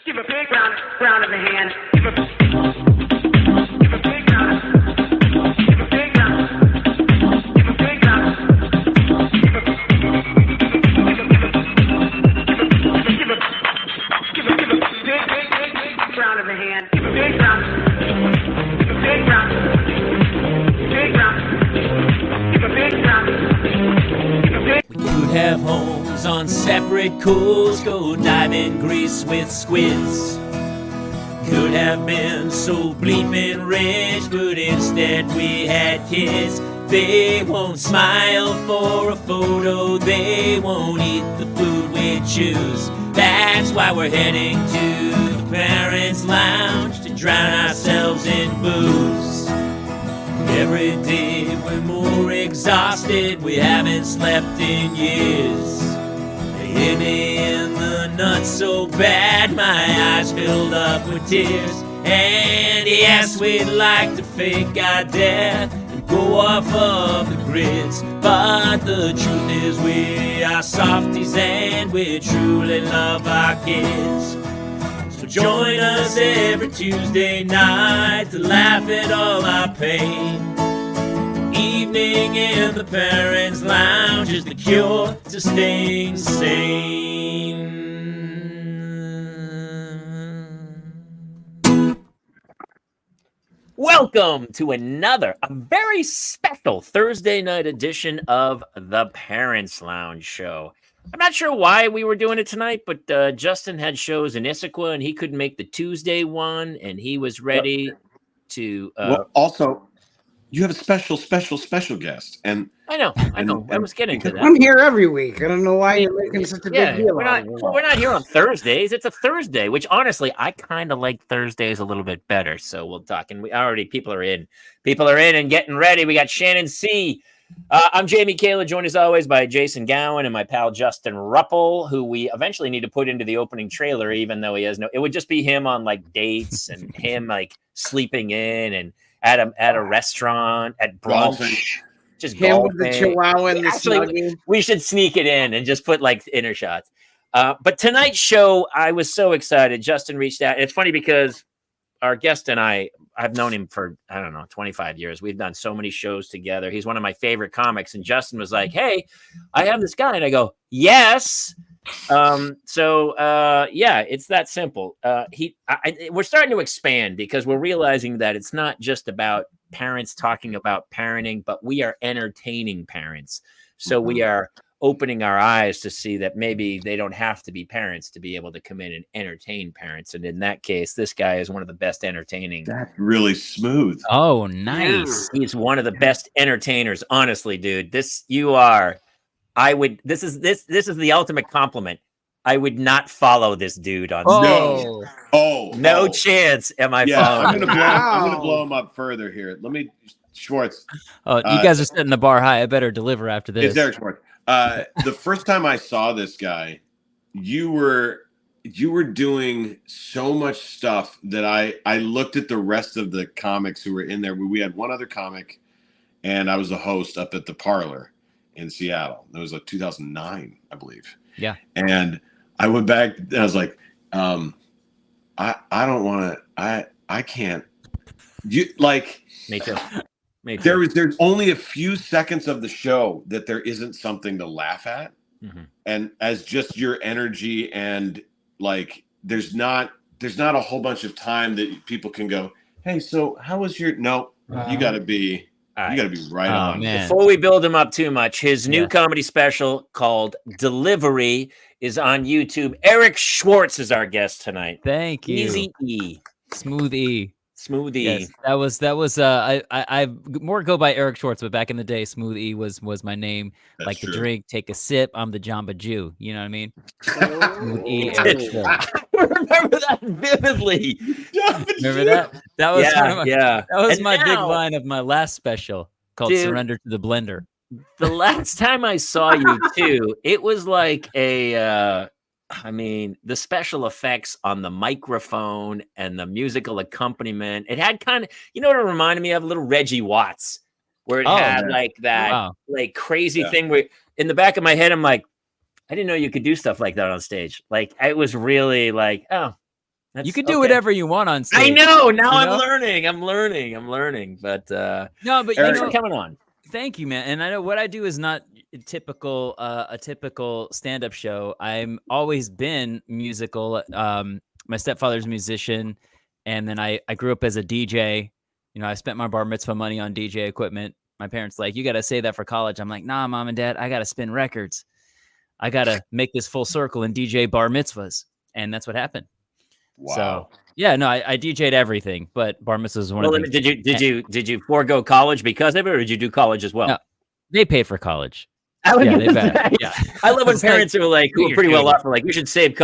Give a big round of the hand. Give a big round. Give a big round. Give a big round. Give a big round. Give a big round of the hand. Give a big round. Give a big round. Big round. Give a big round. Give a big. We could have homes on separate coals, go dive in Greece with squids. Could have been so bleeping rich, but instead we had kids. They won't smile for a photo, they won't eat the food we choose. That's why we're heading to the parents' lounge to drown ourselves in booze. Every day we're more exhausted, we haven't slept in years. They hit me in the nuts so bad, my eyes filled up with tears. And yes, we'd like to fake our death and go off of the grids, but the truth is we are softies and we truly love our kids. So join us every Tuesday night to laugh at all our pain. Evening in the parents' lounge is the cure to staying sane. Welcome to a very special Thursday night edition of the Parents Lounge Show. I'm not sure why we were doing it tonight, but Justin had shows in Issaquah and he couldn't make the Tuesday one, and he was ready to. Well, also, you have a special guest, and I know. I was getting to that. I'm here every week. I don't know why you're making such a big deal. We're not here on Thursdays. It's a Thursday, which honestly, I kind of like Thursdays a little bit better. So we'll talk. And people are in and getting ready. We got Shannon C. I'm Jamie Kayla, joined as always by Jason Gowan and my pal Justin Ruppel, who we eventually need to put into the opening trailer, even though he has no. It would just be him on like dates and him like sleeping in and at a restaurant at brunch. Just him golfing. With the chihuahua and the snugging. We should sneak it in and just put like inner shots. But tonight's show, I was so excited. Justin reached out. It's funny because our guest and I've known him for, 25 years. We've done so many shows together. He's one of my favorite comics. And Justin was like, hey, I have this guy. And I go, yes. It's that simple. We're starting to expand because we're realizing that it's not just about parents talking about parenting, but we are entertaining parents. So we are opening our eyes to see that maybe they don't have to be parents to be able to come in and entertain parents. And in that case, this guy is one of the best entertaining. That's really smooth. Oh, nice. He's one of the best entertainers. Honestly, dude, this is the ultimate compliment. I would not follow this dude on stage. No chance am I following him. I'm gonna blow him up further here. Let me, Schwartz. Oh, you guys are setting the bar high. I better deliver after this. It's Derek Schwartz. The first time I saw this guy, you were doing so much stuff that I looked at the rest of the comics who were in there. We had one other comic, and I was the host up at the Parlor in Seattle. That was like 2009, I believe. Yeah. And I went back and I was like, I don't want to. I can't. You like. Me too. There's only a few seconds of the show that there isn't something to laugh at, and as just your energy and like there's not a whole bunch of time that people can go, hey, so how was your? No, you got to be. You got to be right on. Man. Before we build him up too much, his new comedy special called Delivery is on YouTube. Eric Schwartz is our guest tonight. Thank you. Easy E. Smooth E. Smooth E. Yes, that was I more go by Eric Schwartz, but back in the day, Smooth E was my name. That's like true. The drink, take a sip. I'm the Jamba Jew. You know what I mean? Smooth E. Eric Schwartz. I remember that vividly. Remember that? That was That was my big line of my last special called Surrender to the Blender. The last time I saw you too, it was like the special effects on the microphone and the musical accompaniment. It had kind of, you know what it reminded me of? A little Reggie Watts, where it had like that like crazy thing where in the back of my head, I'm like, I didn't know you could do stuff like that on stage. Like, I was really like, oh, You can do whatever you want on stage. I know. Now you I'm know? learning. I'm learning. But No, but thanks for coming on. Thank you, man. And I know what I do is not a typical stand-up show. I'm always been musical. My stepfather's a musician, and then I grew up as a DJ. You know, I spent my bar mitzvah money on DJ equipment. My parents like, you got to save that for college. I'm like, nah, mom and dad, I got to spin records. I got to make this full circle and DJ bar mitzvahs. And that's what happened. Wow. So, yeah, no, I DJ'd everything, but bar mitzvahs was one of the things. Did you forego college because of it, or did you do college as well? No, they paid for college. I love when It's parents like, are like, who are you're pretty well doing off, are like, we should save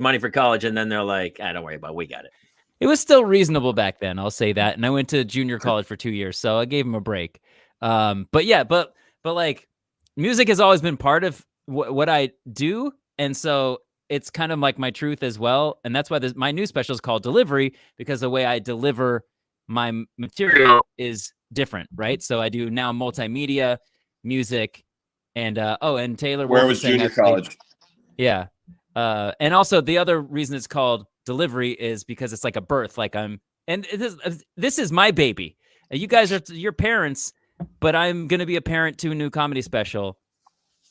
money for college, and then they're like, don't worry about it, we got it. It was still reasonable back then, I'll say that. And I went to junior college for 2 years, so I gave him a break. But yeah, but like, music has always been part of what I do, and so it's kind of like my truth as well. And that's why my new special is called Delivery, because the way I deliver my material is different, right? So I do now multimedia, music, and and Taylor. Where was junior college? Yeah. And also the other reason it's called Delivery is because it's like a birth. Like this is my baby. You guys are your parents, but I'm going to be a parent to a new comedy special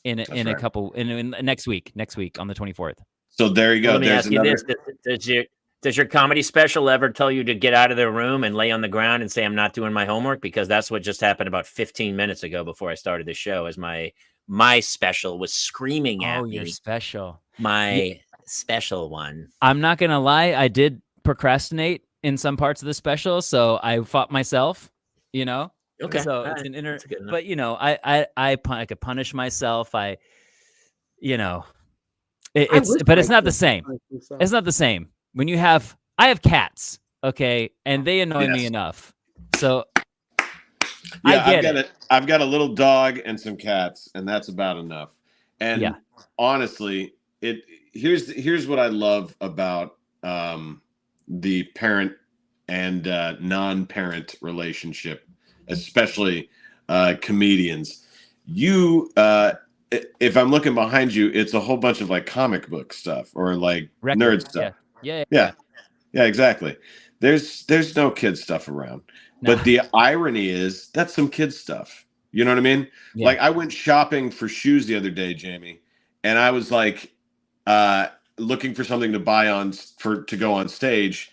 in next week on the 24th. So there you go. Let me ask you this. Does your comedy special ever tell you to get out of the room and lay on the ground and say, I'm not doing my homework? Because that's what just happened about 15 minutes ago before I started the show, as my special was screaming at me. Oh, your special. My special one. I'm not going to lie. I did procrastinate in some parts of the special, so I fought myself, you know? Okay. So it's an but you know, I could punish myself. It's not the same. It's not the same. When I have cats, okay, and they annoy me enough. So I've got a little dog and some cats, and that's about enough. And honestly, here's what I love about the parent and non-parent relationship, especially comedians. If I'm looking behind you, it's a whole bunch of like comic book stuff or like nerd stuff. Yeah, exactly. There's no kid stuff around. No. But the irony is that's some kid stuff. You know what I mean? Yeah. Like I went shopping for shoes the other day, Jamie, and I was like looking for something to buy to go on stage,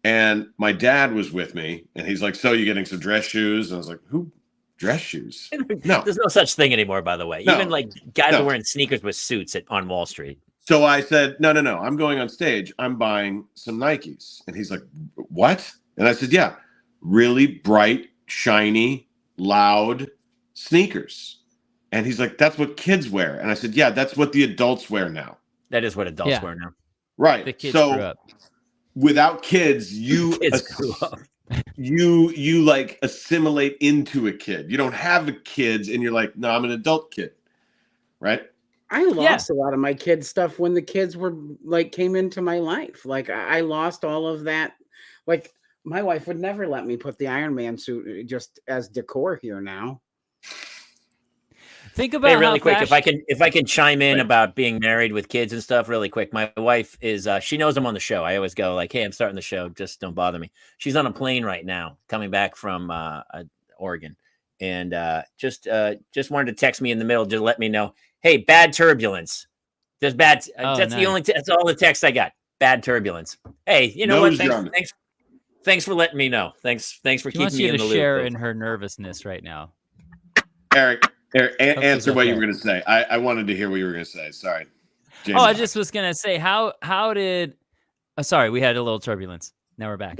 and my dad was with me, and he's like, "So you getting some dress shoes?" And I was like, "Who? Dress shoes? No, there's no such thing anymore, by the way. No. Even like guys are wearing sneakers with suits on Wall Street." So I said, no, I'm going on stage. I'm buying some Nikes. And he's like, what? And I said, yeah, really bright, shiny, loud sneakers. And he's like, that's what kids wear. And I said, yeah, that's what the adults wear now. That is what adults wear now. Right. The kids grew up. Without kids, you like assimilate into a kid. You don't have kids and you're like, no, I'm an adult kid. Right? I lost a lot of my kids' stuff when the kids were like came into my life. Like I lost all of that. Like my wife would never let me put the Iron Man suit just as decor here now. Think about really quick. If I can chime in about being married with kids and stuff really quick. My wife is she knows I'm on the show. I always go like, hey, I'm starting the show. Just don't bother me. She's on a plane right now coming back from Oregon, and just wanted to text me in the middle to let me know. Hey, bad turbulence. There's bad. That's nice. That's all the text I got. Bad turbulence. Hey, you know what? Thanks for letting me know. Thanks for keeping me in the loop. Share in her nervousness right now. Eric, answer what you were going to say. I wanted to hear what you were going to say. Sorry. James. I just was going to say how did? Sorry, we had a little turbulence. Now we're back.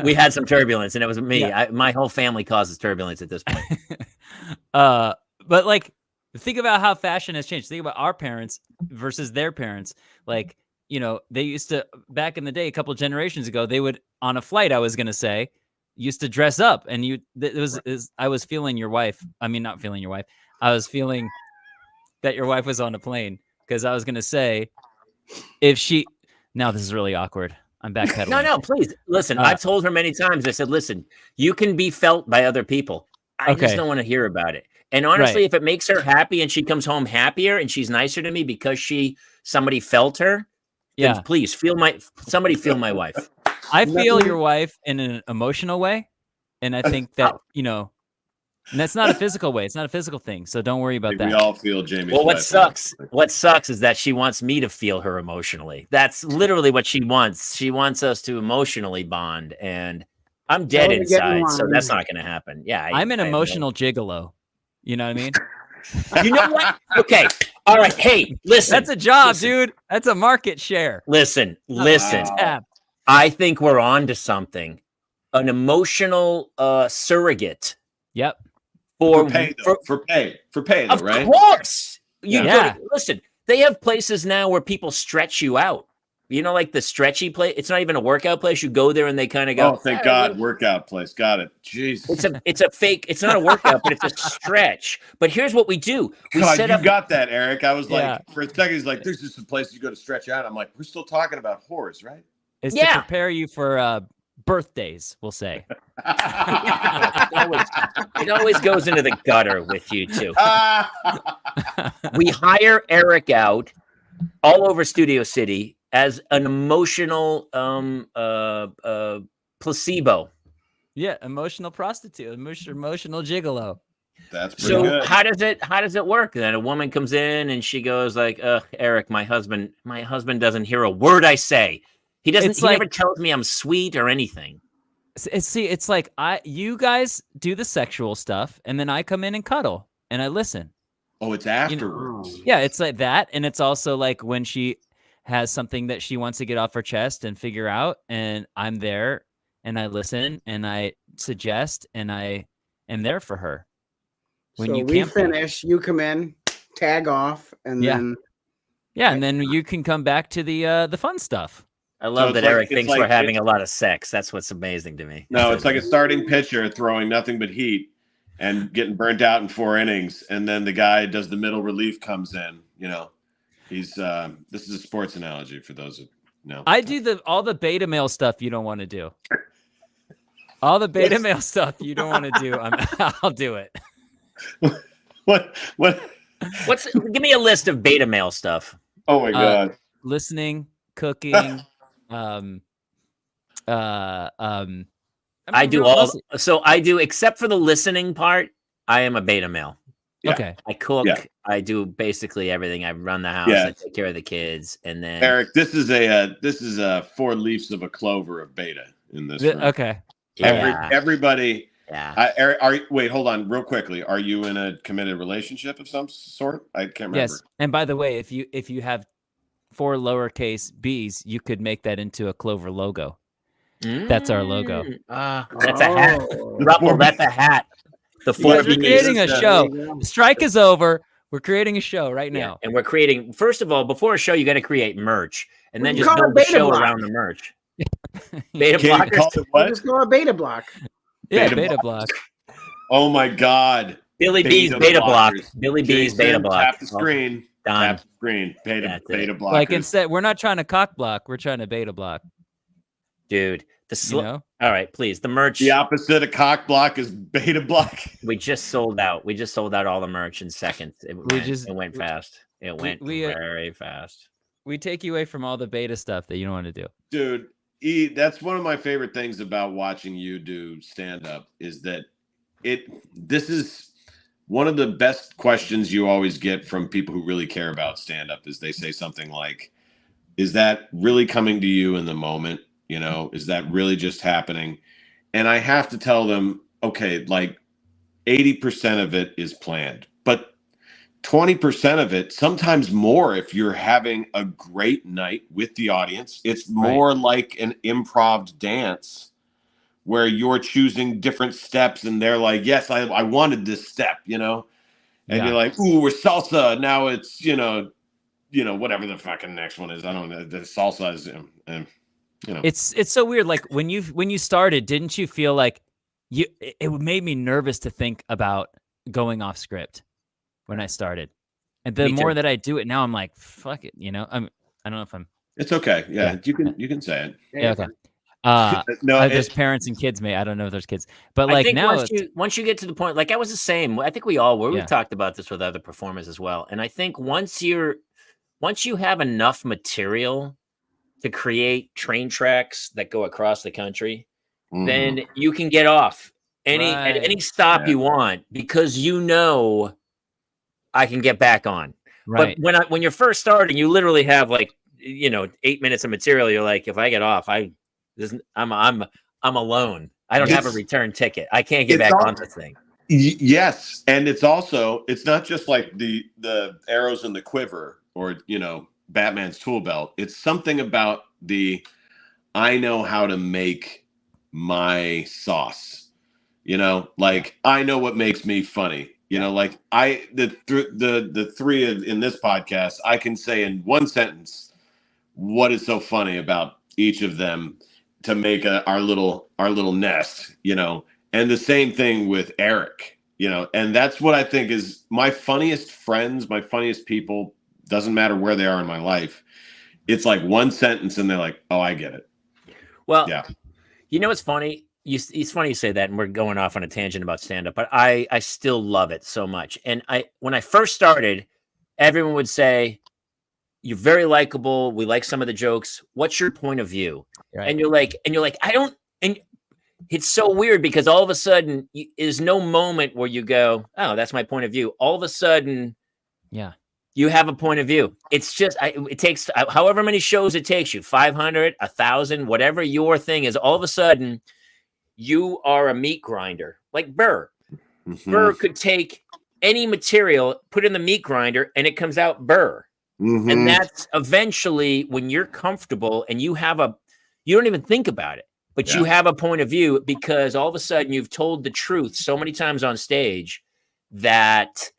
We had some turbulence, and it was me. Yeah. My whole family causes turbulence at this point. But like. Think about how fashion has changed. Think about our parents versus their parents. Like, you know, they used to, back in the day, a couple of generations ago, they would, on a flight, I was going to say, used to dress up. And I was feeling your wife. I mean, not feeling your wife. I was feeling that your wife was on a plane because I was going to say, now this is really awkward. I'm backpedaling. No, please. Listen, I've told her many times. I said, listen, you can be felt by other people. I just don't want to hear about it. And honestly, if it makes her happy and she comes home happier and she's nicer to me because somebody felt her, Yeah. then please somebody feel my wife. I feel your wife in an emotional way, and I think that Oh. and that's not a physical way. It's not a physical thing, so don't worry about We that. all feel Jamie's Well, wife. what sucks is that she wants me to feel her emotionally. That's literally what she wants. She wants us to emotionally bond, and I'm dead Tell her to get in inside, so line. that's not going to happen. Yeah, I'm an I have no- emotional gigolo. You know what I mean? You know what? Okay. All right. Hey, listen. That's a job, Listen. dude. That's a market share. Listen. Wow. Tap. I think we're on to something. An emotional surrogate Yep. For pay, though. For pay, though, of right? course. You Yeah. listen, they have places now where people stretch you out. You know, like the stretchy place. It's not even a workout place. You go there and they kind of go, Oh, thank God, workout place. Got it. Jeez. It's a fake. It's not a workout, but it's a stretch. But here's what we do. We God, set you up. got that, Eric. I was Yeah. like, for a second, he's like, there's just a place you go to stretch out. I'm like, we're still talking about whores, right? It's Yeah. to prepare you for birthdays, we'll say. It always goes into the gutter with you two. Ah! We hire Eric out all over Studio City as an emotional placebo. Yeah, emotional prostitute, emotional gigolo. That's pretty So good. how does it work? Then a woman comes in and she goes like, Eric, my husband doesn't hear a word I say. He never tells me I'm sweet or anything. It's like you guys do the sexual stuff, and then I come in and cuddle, and I listen. Oh, it's afterwards. Yeah, it's like that, and it's also like when she has something that she wants to get off her chest and figure out, and I'm there, and I listen, and I suggest, and I am there for her. When so you we can't be. finish, you come in, tag off, and Yeah. then Yeah, and then you can come back to the fun stuff. I love it's that like- Eric it's thinks like- we're having a lot of sex. That's what's amazing to me. No, it's like a starting pitcher throwing nothing but heat and getting burnt out in 4 innings, and then the guy does the middle relief comes in. You know, he's this is a sports analogy for those who know. I do all the beta male stuff you don't want to do. All the beta male stuff you don't want to do, I'll do it. What? Give me a list of beta male stuff. Oh my God! Listening, cooking, I do all. So I do, except for the listening part. I am a beta male. Yeah. Okay. I cook. Yeah. I do basically everything. I run the house. Yeah. I take care of the kids, and then Eric, this is a 4 leaves of a clover of beta in this room. Okay. yeah, Everybody. yeah. Eric, wait, hold on, real quickly. Are you in a committed relationship of some sort? I can't remember. Yes. And by the way, if you have 4 lowercase b's, you could make that into a Clover logo. That's our logo. That's a hat. Oh. Ruffle, that's a hat. The You four guys are B's. creating a There show. you go. Strike is over. We're creating a show right Yeah, now. and we're creating. First of all, before a show, you got to create merch, and then We just call it build the beta show block. around the merch. Beta Can you blockers. call it We'll what? just go a beta block. Yeah, Beta beta block. Oh my God! Billy B's beta block. blockers. Billy B's Jason, beta block. Tap the screen. Done. Tap the screen. Beta That's beta it. blockers. Like instead, we're not trying to cock block. We're trying to beta block. Dude, You know? all right, please. The merch. The opposite of cock block is beta block. We just sold out. We just sold out all the merch in seconds. It went fast. It went we, very fast. We take you away from all the beta stuff that you don't want to do. Dude, that's one of my favorite things about watching you do stand up is that this is one of the best questions you always get from people who really care about stand up is they say something like, is that really coming to you in the moment? You know, is that really just happening? And I have to tell them, okay, like 80% of it is planned, but 20% of it, sometimes more, if you're having a great night with the audience, it's more like an improv dance where you're choosing different steps and they're like, yes, I wanted this step, you know? And you're like, ooh, we're salsa. Now it's, you know, whatever the fucking next one is. I don't know. The salsa is, you know. It's so weird. Like when you started, didn't you feel like it made me nervous to think about going off script when I started. And the more that I do it now, I'm like, fuck it. You know, I don't know if I'm. It's okay. Yeah. You can say it. Yeah. Okay. No, there's parents and kids, mate. I don't know if there's kids, but I like think now, once you get to the point, like I was the same. I think we all were. Yeah. We've talked about this with other performers as well. And I think once you have enough material to create train tracks that go across the country, Mhm. then you can get off at Right. any stop Yeah. you want because you know I can get back on. Right. But when you're first starting, you literally have like 8 minutes of material. You're like, if I get off, I'm alone. I don't have a It's- return ticket. I can't get it's back all- on this thing. Yes, and it's not just like the arrows in the quiver or Batman's tool belt. It's something about I know how to make my sauce. Like I know what makes me funny. Like the three in this podcast, I can say in one sentence what is so funny about each of them to make our little nest. And the same thing with Eric, and that's what I think is my funniest friends, my funniest people, doesn't matter where they are in my life. It's like one sentence and they're like, oh, I get it. Well, Yeah. What's funny? It's funny you say that, and we're going off on a tangent about stand-up, but I still love it so much. And when I first started, everyone would say, you're very likable. We like some of the jokes. What's your point of view? Right. And you're like, I don't, and it's so weird because all of a sudden there's no moment where you go, oh, that's my point of view. All of a sudden, Yeah. you have a point of view. It's just, it takes however many shows it takes you, 500, 1,000, whatever your thing is. All of a sudden, you are a meat grinder like Burr. Mhm. Burr could take any material, put it in the meat grinder, and it comes out Burr. Mhm. And that's eventually when you're comfortable and you don't even think about it, but you have a point of view because all of a sudden you've told the truth so many times on stage that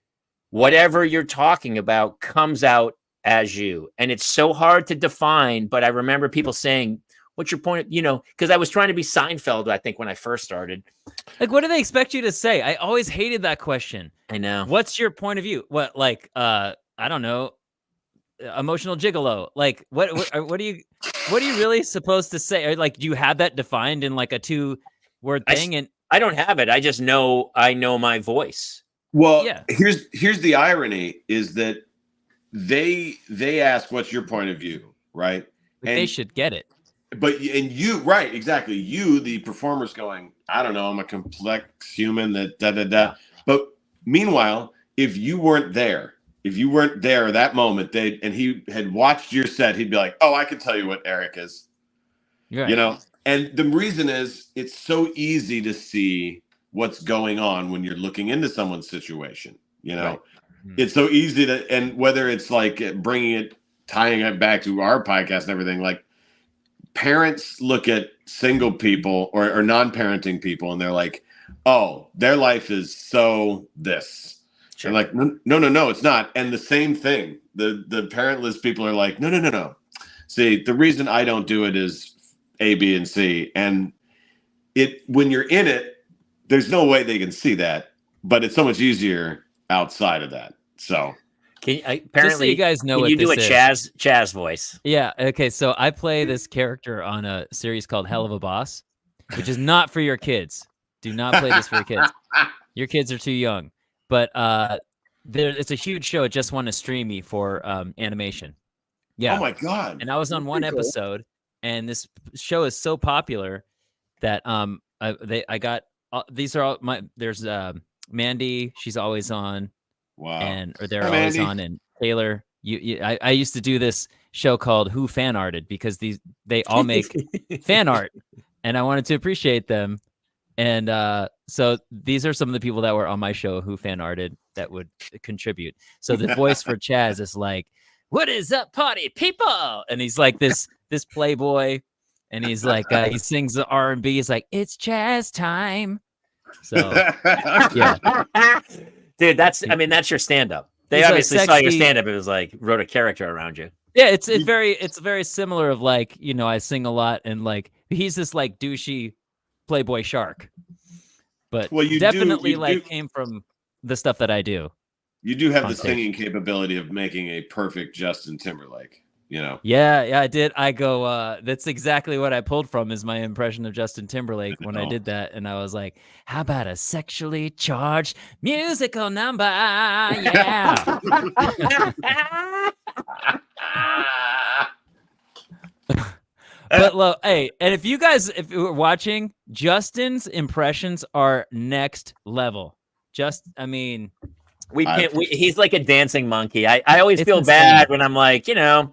whatever you're talking about comes out as you. And it's so hard to define, but I remember people saying, what's your point? Because I was trying to be Seinfeld, I think, when I first started. Like, what do they expect you to say? I always hated that question. I know. What's your point of view? What, like, I don't know, emotional gigolo? Like, what are you really supposed to say? Or, like, do you have that defined in like a 2-word thing? And I don't have it. I just know I know my voice. Well, Yeah. here's the irony is that they ask, what's your point of view, right? like, they should get it. But you, right, exactly. You, the performer's going, I don't know, I'm a complex human that Yeah. But meanwhile, if you weren't there that moment, and he had watched your set, he'd be like, oh, I can tell you what Eric is. Right. And the reason is it's so easy to see what's going on when you're looking into someone's situation. Right. It's so easy and whether it's like tying it back to our podcast and everything, like parents look at single people or non-parenting people and they're like, oh, their life is so this. Sure. And like, no, it's not. And the same thing, the parentless people are like, no. See, the reason I don't do it is A, B, and C. And when you're in it, there's no way they can see that, but it's so much easier outside of that. So Apparently, Just so you guys know can what you do a this is. Chaz voice? Yeah. Okay. So I play this character on a series called Hell of a Boss, which is not for your kids. Do not play this for your kids. Your kids are too young. But it's a huge show. It just won a Streamy for animation. Yeah. Oh my God. And I was on one pretty cool. episode, and this show is so popular that I got these are all my. There's Mandy. She's always on. Wow. Or they're Hi, always Mandy. on. And Taylor, I used to do this show called Who Fan Arted because they all make fan art, and I wanted to appreciate them. And so these are some of the people that were on my show who fan arted that would contribute. So the voice for Chaz is like, "What is up, party people?" And he's like this playboy, and he's like he sings the R&B. He's like, "It's Chaz time." So yeah. Dude, that's your stand-up. They He's a obviously saw your sexy- stand-up. It was like wrote a character around you. Yeah, it's very similar of like, I sing a lot and like he's this like douchey playboy shark. But Well, you definitely do- came from the stuff that I do. You do have On the stage. singing capability of making a perfect Justin Timberlake, Yeah, I did. I go, that's exactly what I pulled from is my impression of Justin Timberlake when I did that. And I was like, how about a sexually charged musical number? Yeah. But look, hey, and if you were watching, Justin's impressions are next level. I mean, He's like a dancing monkey. I always It's feel insane. bad when I'm like, how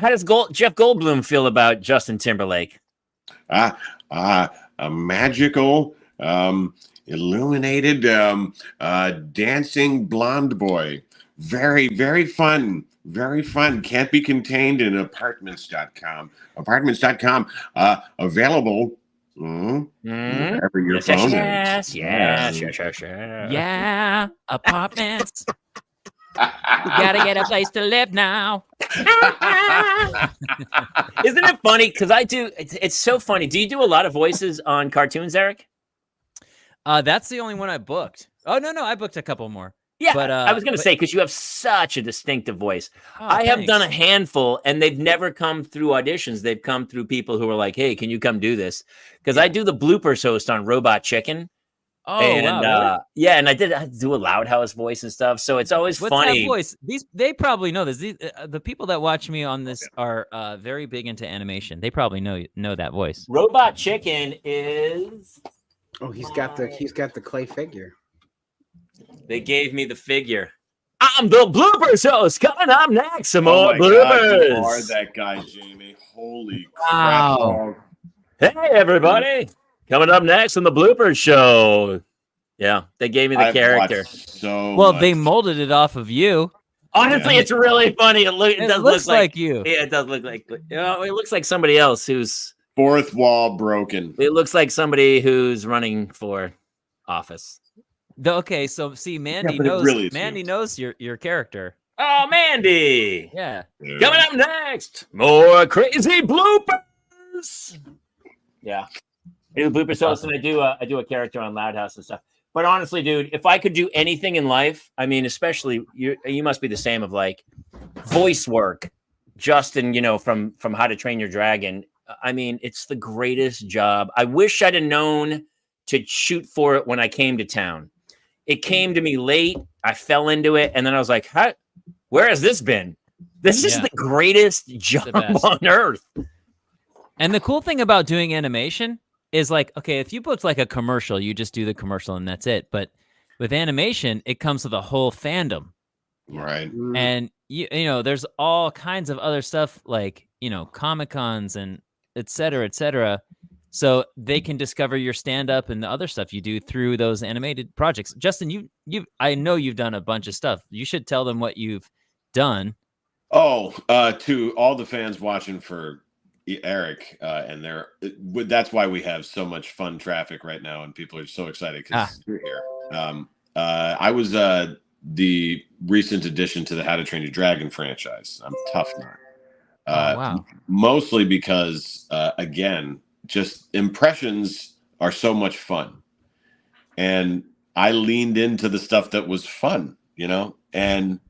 does Jeff Goldblum feel about Justin Timberlake? A magical, illuminated, dancing blonde boy. Very, very fun. Very fun. Can't be contained in apartments.com. Apartments.com. Available. Wherever your phone is. Yes. yeah, apartments. You gotta get a place to live now. Isn't it funny? Because I do. It's so funny. Do you do a lot of voices on cartoons, Eric? That's the only one I booked. Oh no, I booked a couple more. Yeah, but I was going to say, because you have such a distinctive voice. Oh, I have done a thanks. handful, and they've never come through auditions. They've come through people who are like, hey, can you come do this? Because I do the bloopers host on Robot Chicken. Oh, and, wow, really? Yeah, and I do a Loud House voice and stuff. So it's always What's funny. that voice? They probably know this. The people that watch me on this are very big into animation. They probably know that voice. Robot Chicken is. Oh, he's got the clay figure. They gave me the figure. I'm the bloopers host. Coming up next, some Oh more my bloopers. God, you are that guy, Jamie. Holy Wow. crap. Hey, everybody. Coming up next on the bloopers show. Yeah, they gave me the character. Well, they molded it off of you. Honestly, it's really funny. It does looks look like you. Yeah, it does look like. It looks like somebody else who's. Fourth wall broken. It looks like somebody who's running for office. Okay, so see, Mandy knows. Really Mandy knows your character. Oh, Mandy! Yeah. Coming up next, more crazy bloopers. Yeah, I do bloopers host, and I do a character on Loud House and stuff. But honestly, dude, if I could do anything in life, I mean, especially you must be the same of like voice work, Justin. From How to Train Your Dragon. I mean, it's the greatest job. I wish I'd have known to shoot for it when I came to town. It came to me late. I fell into it, and then I was like, where has this been? This is the greatest job on earth. And the cool thing about doing animation is like, okay, if you booked like a commercial, you just do the commercial and that's it. But with animation, it comes with a whole fandom. Right. And you know, there's all kinds of other stuff like, Comic-Cons and et cetera, so they can discover your stand-up and the other stuff you do through those animated projects. Justin, I know you've done a bunch of stuff. You should tell them what you've done. Oh, to all the fans watching for Eric, and that's why we have so much fun traffic right now, and people are so excited because you're here. I was the recent addition to the How to Train Your Dragon franchise. I'm Tough Nut. Wow. Mostly because, again, just impressions are so much fun. And I leaned into the stuff that was fun, and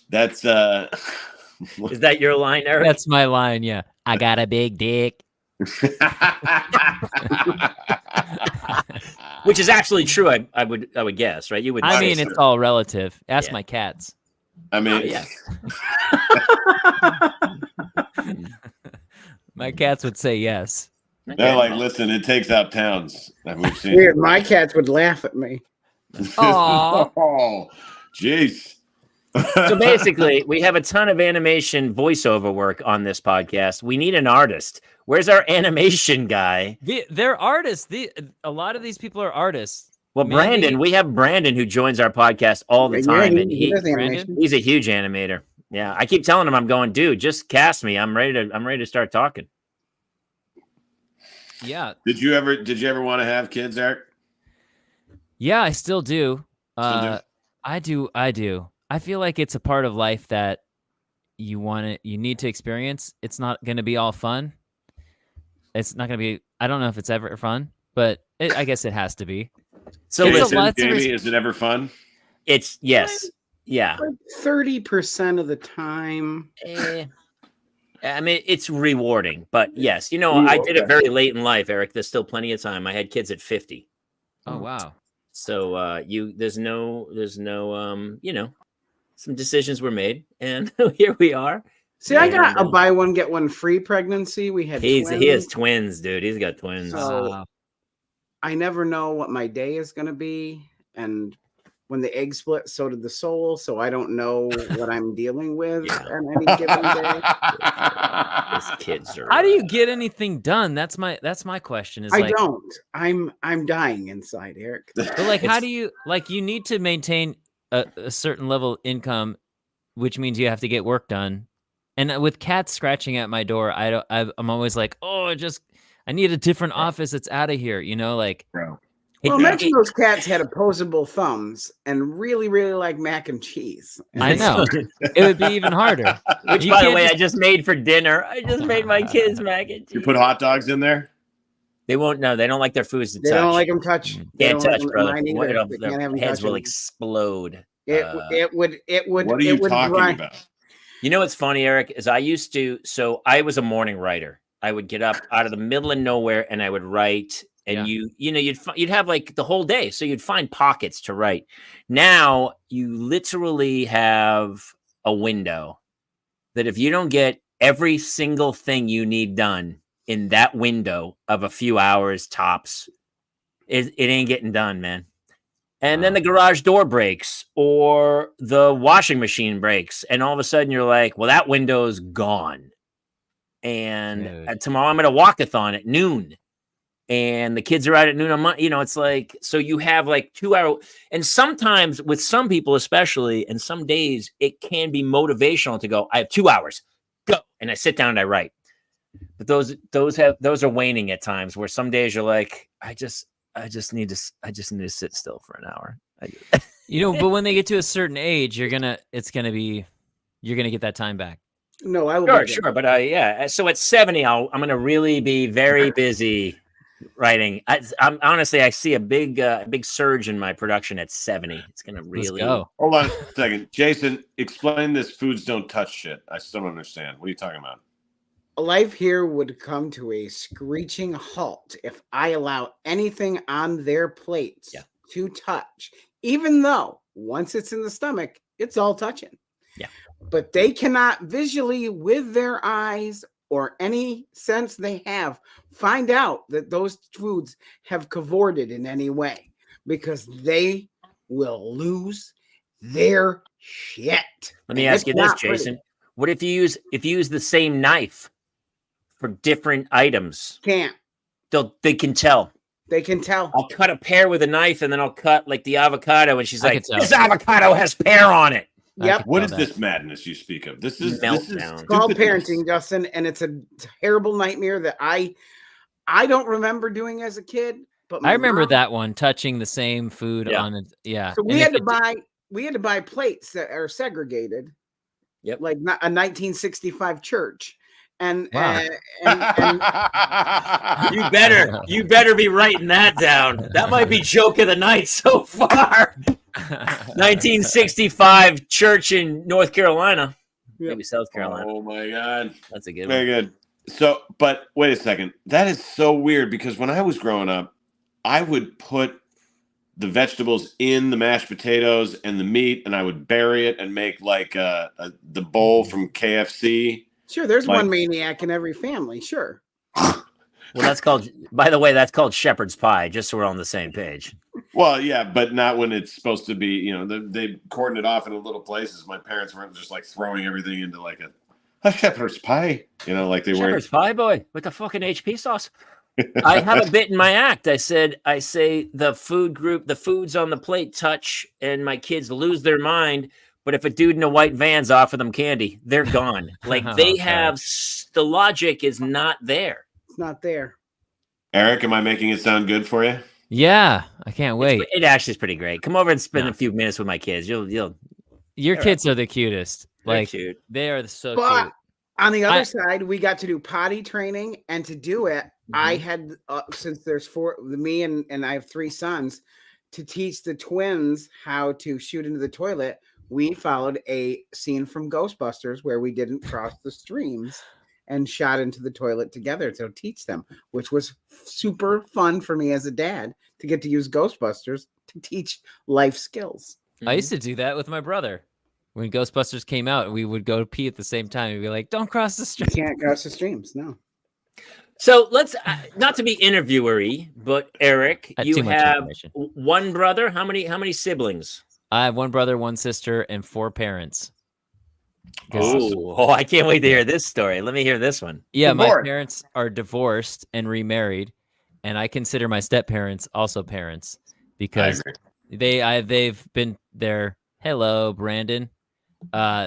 that's... Is that your line, Eric? That's my line, yeah. I got a big dick. Which is actually true, I would guess, right? You would. I mean, it's all relative. Ask my cats. I mean, yeah. My cats would say yes. They're like, listen, it takes out towns. We've seen. Weird. My cats would laugh at me. Aww. Oh, jeez. So basically, we have a ton of animation voiceover work on this podcast. We need an artist. Where's our animation guy? They're artists. A lot of these people are artists. Well, Brandon, we have Brandon who joins our podcast all the time, and he's a huge animator. Yeah, I keep telling him, I'm going, dude, just cast me. I'm ready to start talking. Yeah. Did you ever want to have kids, Eric? Yeah, I still do. Still do? I do. I feel like it's a part of life that you need to experience. It's not going to be all fun. It's not going to be, I don't know if it's ever fun, but I guess it has to be. So Jamie, is it ever fun? It's yes. Yeah. 30% of the time. I mean, it's rewarding, but yes, I did it very late in life, Eric. There's still plenty of time. I had kids at 50. Oh, wow. So there's no some decisions were made, and here we are. See, I got a And, buy one get one free pregnancy. We had he has twins, twins, dude. He's got twins. So- Wow. I never know what my day is going to be, and when the egg split, so did the soul. So I don't know what I'm dealing with Yeah. on any given day. His kids are. How do you get anything done? That's my question. Is I like, don't. I'm dying inside, Eric. but like, how It's- do you like? You need to maintain a certain level of income, which means you have to get work done. And with cats scratching at my door, I'm always like, oh, I need a different office. It's out of here. Like, Bro. Well, Yeah. imagine those cats had opposable thumbs and really, really like mac and cheese. I know it would be even harder. Which, You by the can't way, just- I just made for dinner. I just made my kids mac and cheese. You put hot dogs in there? They won't. No, they don't like their foods to They touch. don't like them touch. They Can't don't like touch, 'em- brother. mine What either. it'll- They their can't have 'em heads will touching. explode. It would. What are you it would talking grind- about? You know what's funny, Eric, is I used to. So I was a morning writer. I would get up out of the middle of nowhere and I would write. And Yeah. you'd have like the whole day, so you'd find pockets to write. Now you literally have a window that if you don't get every single thing you need done in that window of a few hours tops, it ain't getting done, man. And then Wow. the garage door breaks or the washing machine breaks, and all of a sudden you're like, well, that window's gone. And Dude. tomorrow I'm at a walkathon at noon. And the kids are out at noon on Monday. It's like, so you have like 2 hour. And sometimes with some people, especially, and some days it can be motivational to go, I have 2 hours, go. And I sit down and I write. But those are waning at times where some days you're like, I just need to sit still for an hour. But when they get to a certain age, you're gonna get that time back. No, I will. Sure, be sure. But yeah. So at 70, I'm going to really be very busy writing. I'm honestly, I see a big surge in my production at 70. It's going to really Let's go. Hold on a second. Jason, explain this foods don't touch shit. I still don't understand. What are you talking about? Life here would come to a screeching halt if I allow anything on their plates Yeah. to touch, even though once it's in the stomach, it's all touching. Yeah. But they cannot visually, with their eyes or any sense they have, find out that those foods have cavorted in any way, because they will lose their shit. Let me And ask you it's this, not pretty. Jason. What if you use the same knife for different items? Can't. They can tell. They can tell. I'll cut a pear with a knife, and then I'll cut like the avocado, and she's I like, could tell. "This avocado has pear on it." Yep. What Tell is that. this madness you speak of? This is Meltdown. It's called stupidness. parenting, Justin, and it's a terrible nightmare that I don't remember doing as a kid. But I remember mom- that one, touching the same food Yeah. on it. Yeah. So we And had if to it- buy plates that are segregated. Yep. Like not a 1965 church, and Wow. and You better be writing that down. That might be joke of the night so far. 1965 church in North Carolina, Yep. maybe South Carolina. Oh my god. That's a good Very one. good. So, but wait a second. That is so weird because when I was growing up, I would put the vegetables in the mashed potatoes and the meat, and I would bury it and make like the bowl from KFC. sure, there's Like- one maniac in every family. Sure. Well, that's called. By the way, that's called shepherd's pie. Just so we're on the same page. Well, yeah, but not when it's supposed to be. You know, they cordon it off in little places. My parents weren't just like throwing everything into like a shepherd's pie. You know, like they Shepherd's weren't. pie, boy, with the fucking HP sauce. I have a bit in my act. I say the foods on the plate touch, and my kids lose their mind. But if a dude in a white van's offer them candy, they're gone. Like they Okay. have the logic is not there. It's not there. Eric, am I making it sound good for you? Yeah, I can't wait. It actually is pretty great. Come over and spend Yeah. a few minutes with my kids. You'll Your They're- kids are the cutest. they're Like cute. they are so But cute. on the other I- side, we got to do potty training, and to do it, I had since there's me and I have 3 sons, to teach the twins how to shoot into the toilet. We followed a scene from Ghostbusters where we didn't cross the streams and shot into the toilet together to teach them, which was super fun for me as a dad to get to use Ghostbusters to teach life skills. I used to do that with my brother. when Ghostbusters came out, we would go pee at the same time. We'd be like, "Don't cross the You street." can't cross the streams. No. So let's not to be interviewery, but Eric, Had you too much have information. one brother. How many siblings? I have one brother, one sister, and 4 parents. Oh, I can't wait to hear this story. Let me hear this one. Yeah, my Divorced. parents are divorced and remarried, and I consider my step parents also parents because they've been there. Hello, Brandon.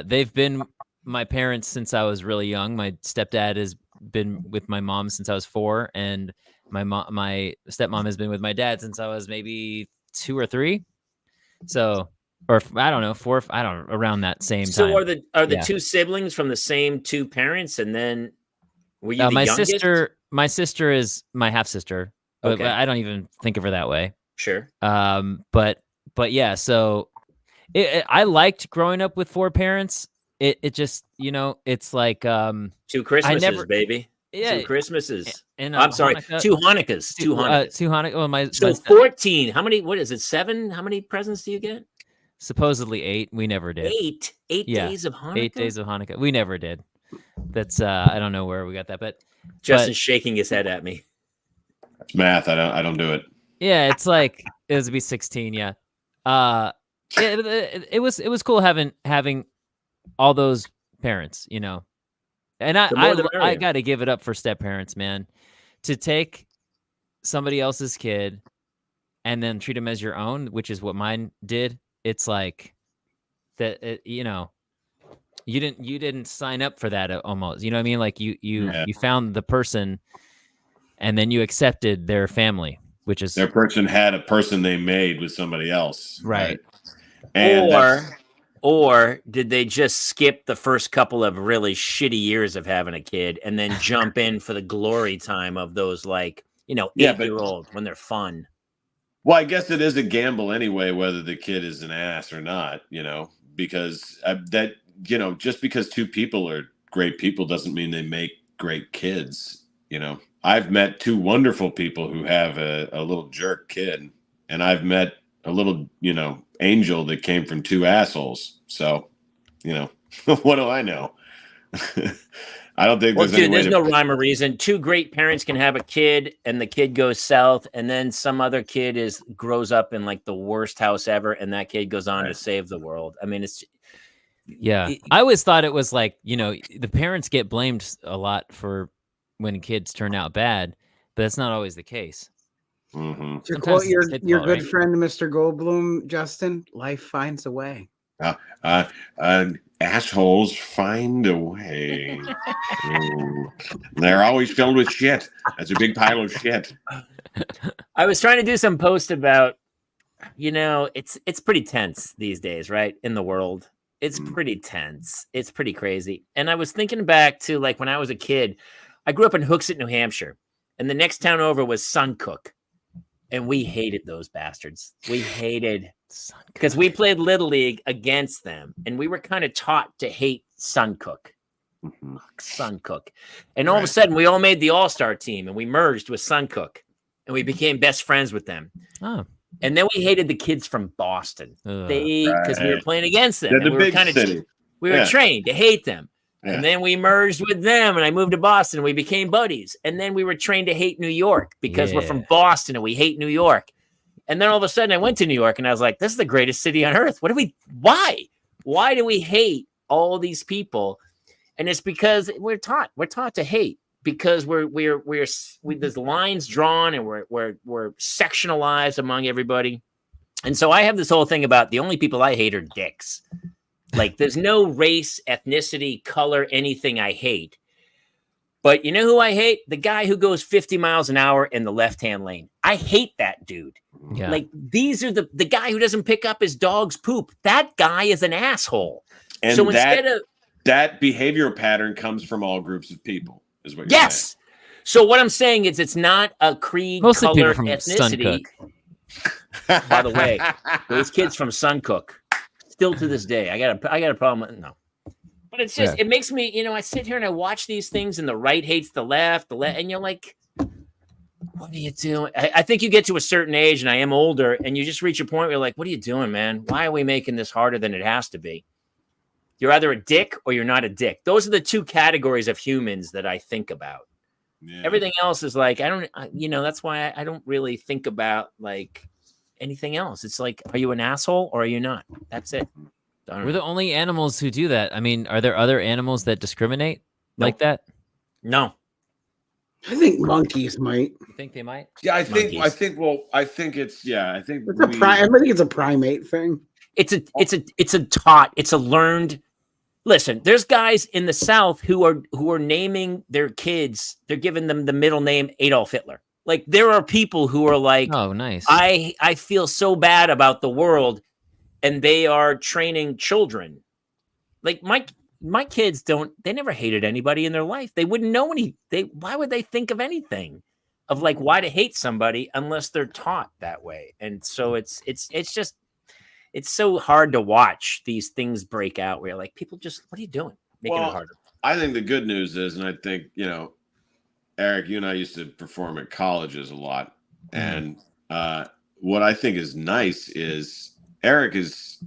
They've been my parents since I was really young. My stepdad has been with my mom since I was 4, and my stepmom has been with my dad since I was maybe 2 or 3. So, or I don't know, 4, I don't know, around that same time. So are the Yeah. 2 siblings from the same 2 parents, and then were you the my youngest? my sister is my half sister, but Okay. I don't even think of her that way. Sure. But yeah, so I liked growing up with 4 parents. It just, it's like 2 Christmases, never- baby. yeah, 2 Christmases. and I'm sorry, Hanukkah- 2 Hanukkahs. 2 Hanukkahs. 2 Hanukkah. Well, my So 14. How many? What is it? 7? How many presents do you get? supposedly 8. We never did. 8. 8 Yeah, days of Hanukkah. 8 days of Hanukkah. We never did. That's I don't know where we got that, but Justin's shaking his head at me. It's math. I don't do it. yeah, it's like it was be 16. Yeah, it was cool having all those parents, and The more the I merrier. got to give it up for step parents, man, to take somebody else's kid and then treat them as your own, which is what mine did. It's like that, you didn't sign up for that almost, you know what I mean? Like you found the person and then you accepted their family, which is Their person had a person they made with somebody else. Right. And that's- Or did they just skip the first couple of really shitty years of having a kid and then jump in for the glory time of those, like, Yeah, but- 8-year-old when they're fun? well, I guess it is a gamble anyway, whether the kid is an ass or not, because just because 2 people are great people doesn't mean they make great kids. I've met 2 wonderful people who have a little jerk kid, and I've met a little, angel that came from 2 assholes. So, what do I know? I don't think Well, there's any dude, way there's to... no rhyme or reason. 2 great parents can have a kid and the kid goes south, and then some other kid grows up in like the worst house ever, and that kid goes on to save the world. I mean, it's I always thought it was like, the parents get blamed a lot for when kids turn out bad, but that's not always the case. Mhm. To Sometimes quote it's your his your fault, good right? friend Mr. Goldblum, Justin, life finds a way. Assholes find a way. They're always filled with shit. That's a big pile of shit. I was trying to do some post about, it's pretty tense these days, right? In the world. It's pretty tense. It's pretty crazy. And I was thinking back to like when I was a kid, I grew up in Hooksett, New Hampshire, and the next town over was Suncook. And we hated those bastards. We hated, because we played Little League against them, and we were kind of taught to hate Suncook. Mhm. Suncook. And all of a sudden, we all made the all-star team, and we merged with Suncook, and we became best friends with them. Oh, And then we hated the kids from Boston. ugh. Because we were Right. playing against them. They're and the we were big kind of city. we were Yeah. trained to hate them. Yeah. And then we merged with them, and I moved to Boston, and we became buddies. And then we were trained to hate New York because we're from Yeah. Boston and we hate New York. And then all of a sudden I went to New York and I was like, this is the greatest city on earth. Why do we hate all these people? And it's because we're taught to hate, because there's lines drawn, and we're sectionalized among everybody. And so I have this whole thing about the only people I hate are dicks. Like, there's no race, ethnicity, color, anything I hate. But you know who I hate? The guy who goes 50 miles an hour in the left-hand lane. I hate that dude. Yeah. Like, these are the guy who doesn't pick up his dog's poop. That guy is an asshole. And So instead of that behavioral pattern comes from all groups of people, is what you're yes. So what I'm saying is, it's not a creed, Mostly color, people from ethnicity. saying. By the way, those kids from Suncook, still to this day, I got a problem with no. But it's just, it makes me, I sit here and I watch these things, and the right hates the left, and you're like, what are you doing? I think you get to a certain age, and I am older, and you just reach a point where you're like, what are you doing, man? Why are we making this harder than it has to be? You're either a dick or you're not a dick. Those are the two categories of humans that I think about. Yeah. Everything else is like, that's why I don't really think about like anything else. It's like, are you an asshole or are you not? That's it. We're the only animals who do that. I mean, are there other animals that discriminate like Nope. that? No. I think monkeys might. You think they might? Yeah, I think Monkeys. it's I think It's I think it's a primate thing. It's a learned. Listen, there's guys in the South who are naming their kids. They're giving them the middle name Adolf Hitler. Like there are people who are like, Oh, nice. I feel so bad about the world, and they are training children. Like my kids they never hated anybody in their life. They wouldn't know why would they think of anything of like why to hate somebody unless they're taught that way? And so it's just, it's so hard to watch these things break out where like people just, what are you doing? Making it harder. I think the good news is, and I think, Eric, you and I used to perform at colleges a lot. And what I think is nice is Eric is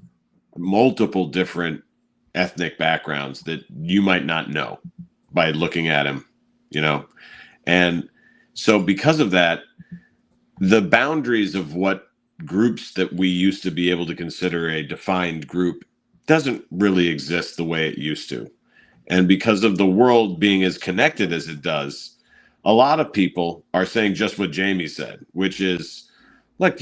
multiple different ethnic backgrounds that you might not know by looking at him, and so because of that, the boundaries of what groups that we used to be able to consider a defined group doesn't really exist the way it used to. And because of the world being as connected as it does, a lot of people are saying just what Jamie said, which is, look,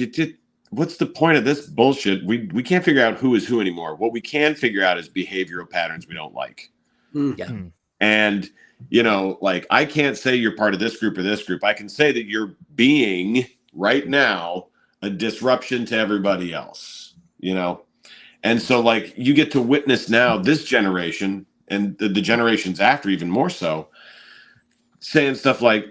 what's the point of this bullshit? We can't figure out who is who anymore. What we can figure out is behavioral patterns we don't like. Yeah. And, like I can't say you're part of this group or this group. I can say that you're being right now a disruption to everybody else, And so like you get to witness now this generation and the generations after even more so saying stuff like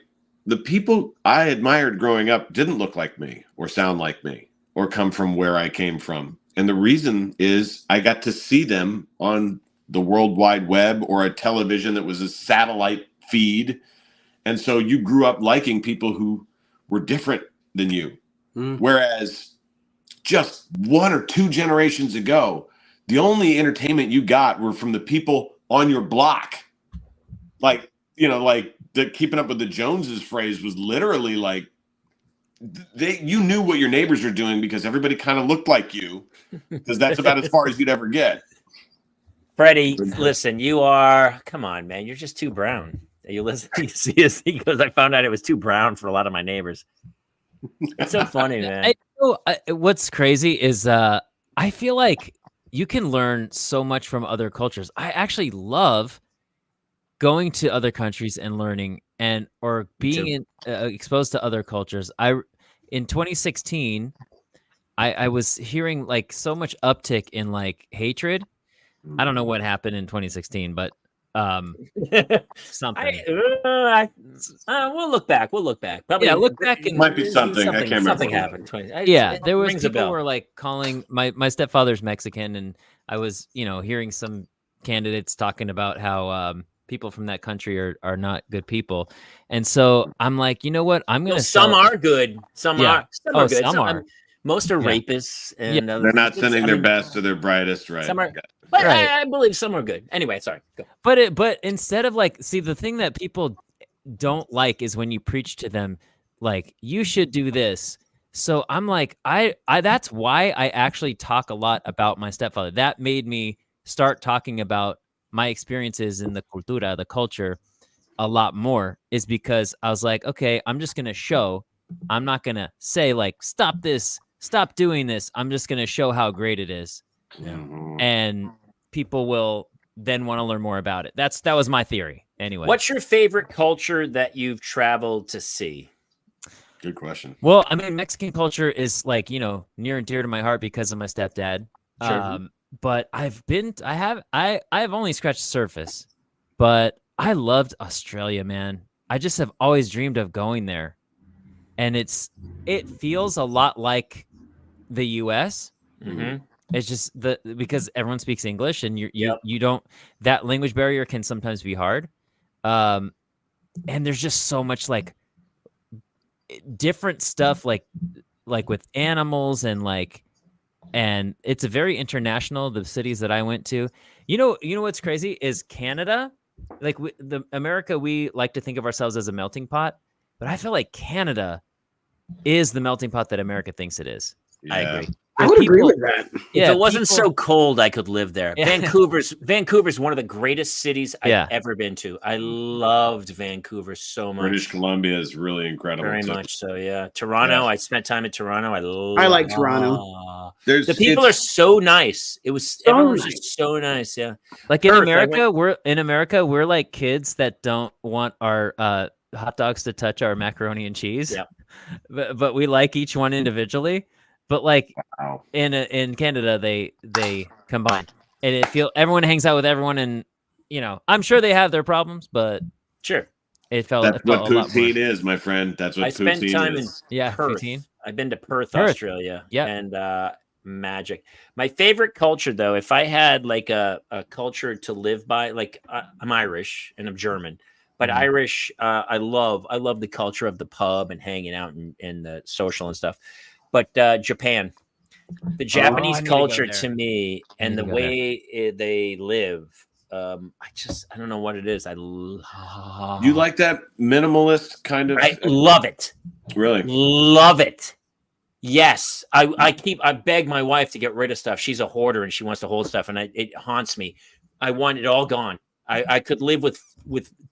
the people I admired growing up didn't look like me or sound like me or come from where I came from. And the reason is I got to see them on the World Wide Web or a television that was a satellite feed. And so you grew up liking people who were different than you. Whereas just 1 or 2 generations ago, the only entertainment you got were from the people on your block. Like, like the keeping up with the Joneses phrase was literally like, you knew what your neighbors were doing because everybody kind of looked like you, because that's about as far as you'd ever get. Freddie, listen, come on, man. You're just too brown. You listen, you see this, he goes, I found out it was too brown for a lot of my neighbors. It's so funny, man. What's crazy is I feel like you can learn so much from other cultures. I actually love going to other countries and learning or being exposed to other cultures. In 2016, I was hearing like so much uptick in like hatred. I don't know what happened in 2016, but something. We'll look back. Probably, look back. It might be something. I can't remember. Something happened. There was people were like calling my stepfather's Mexican, and I was hearing some candidates talking about how people from that country are not good people, and so I'm like, you know what? I'm gonna. Some are good. Some are good. Some are. Most are rapists, and they're not sending their best or their brightest, right? Some are, but I believe some are good. Anyway, sorry. Go. But instead of like, see, the thing that people don't like is when you preach to them, like, you should do this. So I'm like, I that's why I actually talk a lot about my stepfather. That made me start talking about my experiences in the cultura, the culture, a lot more, is because I was like, okay, I'm just gonna show. I'm not gonna say like, stop this. Stop doing this. I'm just going to show how great it is. And people will then want to learn more about it. That was my theory. Anyway. What's your favorite culture that you've traveled to see? Good question. Well, I mean, Mexican culture is like, near and dear to my heart because of my stepdad. Sure. But I have only scratched the surface, but I loved Australia, man. I just have always dreamed of going there. And it feels a lot like the U.S. Mm-hmm. It's just because everyone speaks English, and you don't, that language barrier can sometimes be hard. And there's just so much like different stuff, like with animals and like and it's a very international. The cities that I went to, you know what's crazy is Canada. Like America, we like to think of ourselves as a melting pot, but I feel like Canada is the melting pot that America thinks it is. I Yeah. agree. I would agree with that. If it wasn't so cold, I could live there. Yeah. Vancouver's one of the greatest cities Yeah. I've ever been to. I loved Vancouver so much. British Columbia is really incredible. Very too. much so, yeah. Toronto, Yeah. I spent time in Toronto. I like Toronto. The people are so nice. Everyone was just so nice, yeah. Like in Perth, America, we're like kids that don't want our hot dogs to touch our macaroni and cheese. Yeah. But we like each one individually. But like Wow. in Canada, they combine, and everyone hangs out with everyone, and I'm sure they have their problems, but Sure. it felt That's what a lot more. poutine is, my friend. That's what I spent poutine time is. Yeah, Perth. poutine. I've been to Perth, Perth. Australia. Yeah. And magic. My favorite culture, though, if I had like a culture to live by, like I'm Irish and I'm German, but Mhm. Irish, I love the culture of the pub and hanging out and the social and stuff. But Japan, the Japanese I need to go culture there. to me I and need the to go way they live, I don't know what it is. You like that minimalist kind of? I love it. Really? Love it. Yes. I beg my wife to get rid of stuff. She's a hoarder and she wants to hold stuff, and it haunts me. I want it all gone. I could live with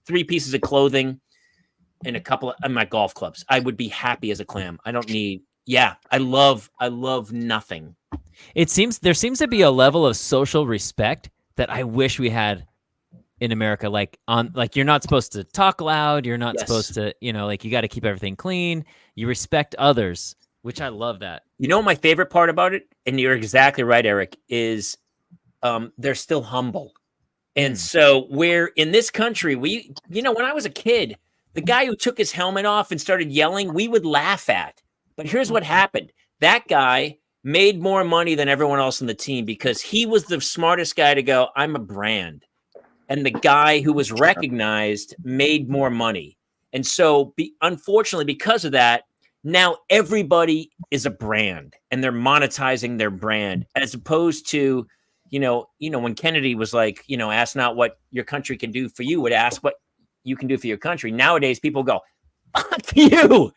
3 pieces of clothing and a couple of my golf clubs. I would be happy as a clam. I don't need. Yeah, I love nothing. There seems to be a level of social respect that I wish we had in America. Like you're not supposed to talk loud. You're not supposed to, like you got to keep everything clean. You respect others, which I love that. You know, my favorite part about it, and you're exactly right, Eric, is they're still humble. And so where in this country, when I was a kid, the guy who took his helmet off and started yelling, we would laugh at. But here's what happened. That guy made more money than everyone else on the team because he was the smartest guy to go, I'm a brand. And the guy who was recognized made more money. And so unfortunately, because of that, now everybody is a brand and they're monetizing their brand, as opposed to, when Kennedy was like, ask not what your country can do for you, would ask what you can do for your country. Nowadays, people go, fuck you.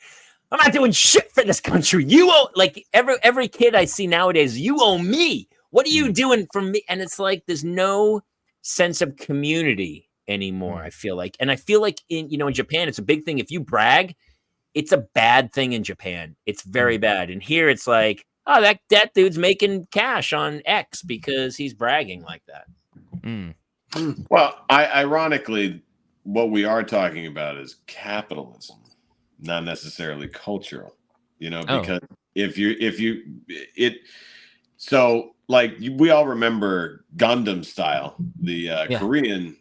I'm not doing shit for this country. You owe, like every kid I see nowadays, you owe me. What are you doing for me? And it's like, there's no sense of community anymore. I feel like, and I feel like in Japan, it's a big thing. If you brag, it's a bad thing in Japan. It's very bad. And here it's like, oh, that dude's making cash on X because he's bragging like that. Well, ironically, what we are talking about is capitalism, not necessarily cultural, because we all remember Gundam Style, the Korean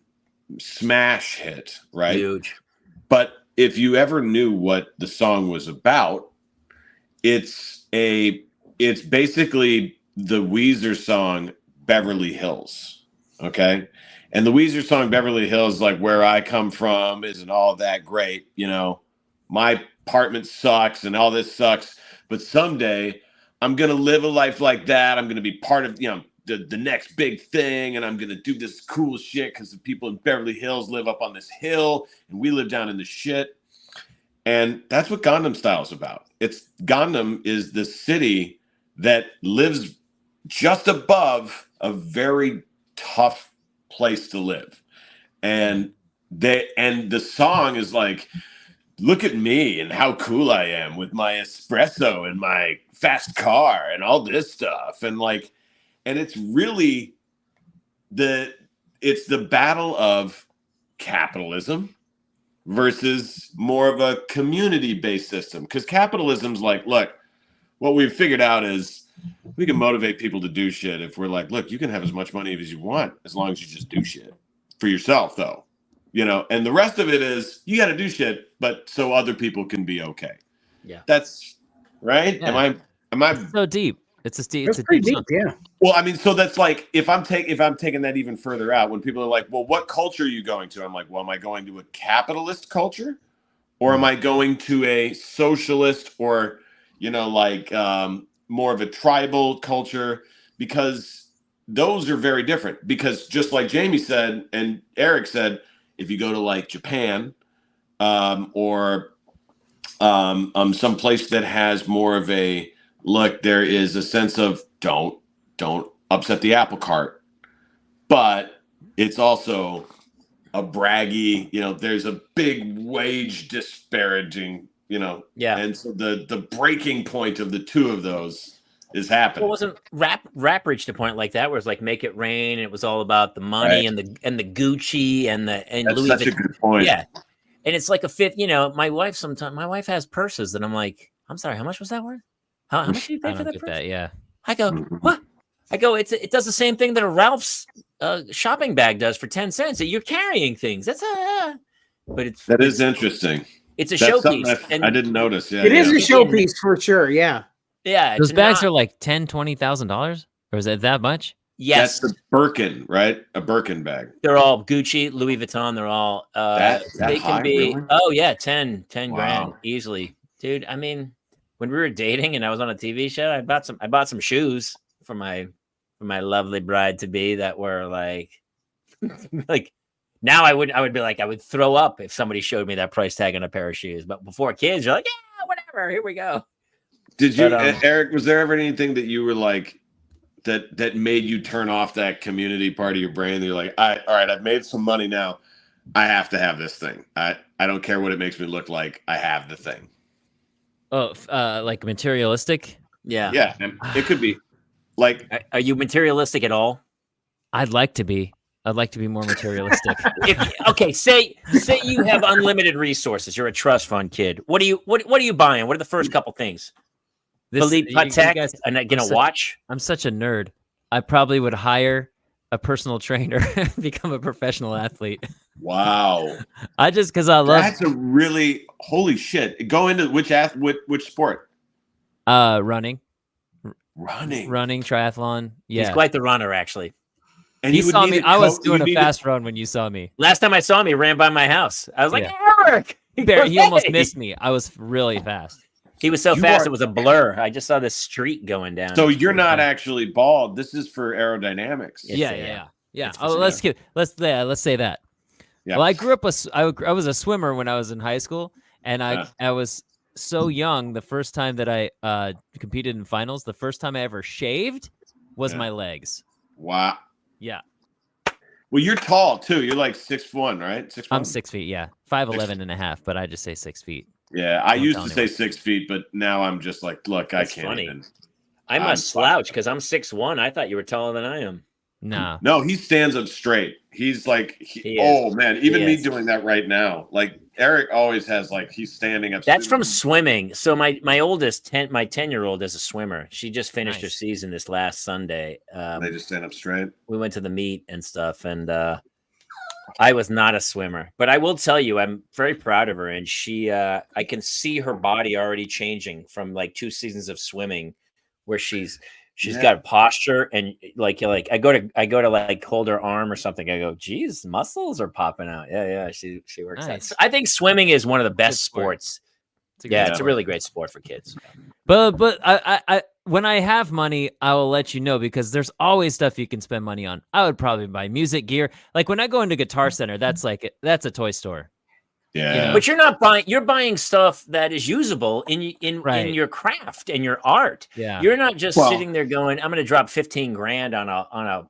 smash hit, right? Huge. But if you ever knew what the song was about, it's basically the Weezer song Beverly Hills. Okay. And the Weezer song Beverly Hills, like where I come from, isn't all that great. My apartment sucks and all this sucks. But someday I'm going to live a life like that. I'm going to be part of, the next big thing. And I'm going to do this cool shit because the people in Beverly Hills live up on this hill and we live down in the shit. And that's what Gangnam Style is about. Gangnam is the city that lives just above a very tough place to live. And the song is like, look at me and how cool I am with my espresso and my fast car and all this stuff. And it's really the battle of capitalism versus more of a community-based system. Because capitalism's like, look, what we've figured out is we can motivate people to do shit if we're like, look, you can have as much money as you want as long as you just do shit for yourself, though. And the rest of it is you got to do shit, but so other people can be okay. Yeah, that's right. Yeah. Am I so deep? It's a deep. Yeah. Well, I mean, so that's like if I'm taking that even further out, when people are like, well, what culture are you going to? I'm like, well, am I going to a capitalist culture, or am I going to a socialist or more of a tribal culture? Because those are very different. Because just like Jamie said and Eric said, if you go to like Japan or some place that has more of a look, there is a sense of don't upset the apple cart, but it's also a braggy, there's a big wage disparaging, Yeah. and so the breaking point of the two of those is happening. Well, wasn't rap reached a point like that where it's like make it rain, and it was all about the money Right. and the Gucci and That's Louis such a Vuitton. good point. Yeah. And it's like a fifth, my wife has purses and I'm like, I'm sorry, how much was that worth? How much did you pay I for don't that get purse? that. Yeah. I go, what? I go, it does the same thing that a Ralph's shopping bag does for 10 cents. You're carrying things. That's but That is interesting. It's a That's something showpiece. I didn't notice. Yeah, It is a yeah. showpiece for sure. Yeah. Yeah. Those bags are like $10,000-$20,000, or is it that much? Yes. That's the Birkin, right? A Birkin bag. They're all Gucci, Louis Vuitton. They're all That they high, can be. really? Oh yeah, 10 Wow. grand easily, dude. I mean, when we were dating and I was on a TV show, I bought some shoes for my lovely bride to be that were like like now I would be like I would throw up if somebody showed me that price tag on a pair of shoes. But before kids, you're like, yeah, whatever. Here we go. Did you, But, Eric? Was there ever anything that you were like that made you turn off that community part of your brain? That you're like, all right, I've made some money now. I have to have this thing. I don't care what it makes me look like. I have the thing. Oh, like materialistic. Yeah. Yeah, it could be like Are you materialistic at all? I'd like to be. I'd like to be more materialistic. Okay, say you have unlimited resources. You're a trust fund kid. What are you buying? What are the first couple things? Philippe Patek and a watch. I'm such a nerd. I probably would hire a personal trainer, become a professional athlete. wow. Because I love. That's a really holy shit. Go into which sport? Running, triathlon. Yeah, He's quite the runner, actually. And you saw me. I was doing a fast run when you saw me. Last time I saw him, he ran by my house. I was like, Eric. He almost missed me. I was really fast. He was so fast, it was a blur. I just saw this streak going down. So you're not actually bald. This is for aerodynamics. Yeah. Oh, let's say that. Yeah. Well, I grew up. I was a swimmer when I was in high school, and I was so young. The first time that I competed in finals, the first time I ever shaved was my legs. Wow. Yeah. Well, you're tall too. You're like 6'1", right? 6'1"? I'm 6 feet. Yeah, 5'11" and a half, but I just say 6 feet. Yeah, I used to say 6 feet, but now I'm just like, look, That's I can't funny. even. I must slouch because I'm 6'1". I thought you were taller than I am. No, he stands up straight. He's like, man, even me doing that right now. Like Eric always has like he's standing up. That's from swimming. So my oldest, my 10-year-old is a swimmer. She just finished her season this last Sunday. They just stand up straight. We went to the meet and stuff, and I was not a swimmer, but I will tell you, I'm very proud of her. And she, I can see her body already changing from like 2 seasons of swimming, where she's got posture and like I go to like hold her arm or something. I go, geez, muscles are popping out. Yeah. She works out. I think swimming is one of the best sports. It's a really great sport for kids. But I when I have money, I will let you know, because there's always stuff you can spend money on. I would probably buy music gear. Like when I go into Guitar Center, that's a toy store. Yeah. But you're not buying. You're buying stuff that is usable in your craft and your art. Yeah. You're not just sitting there going, "I'm going to drop 15 grand on a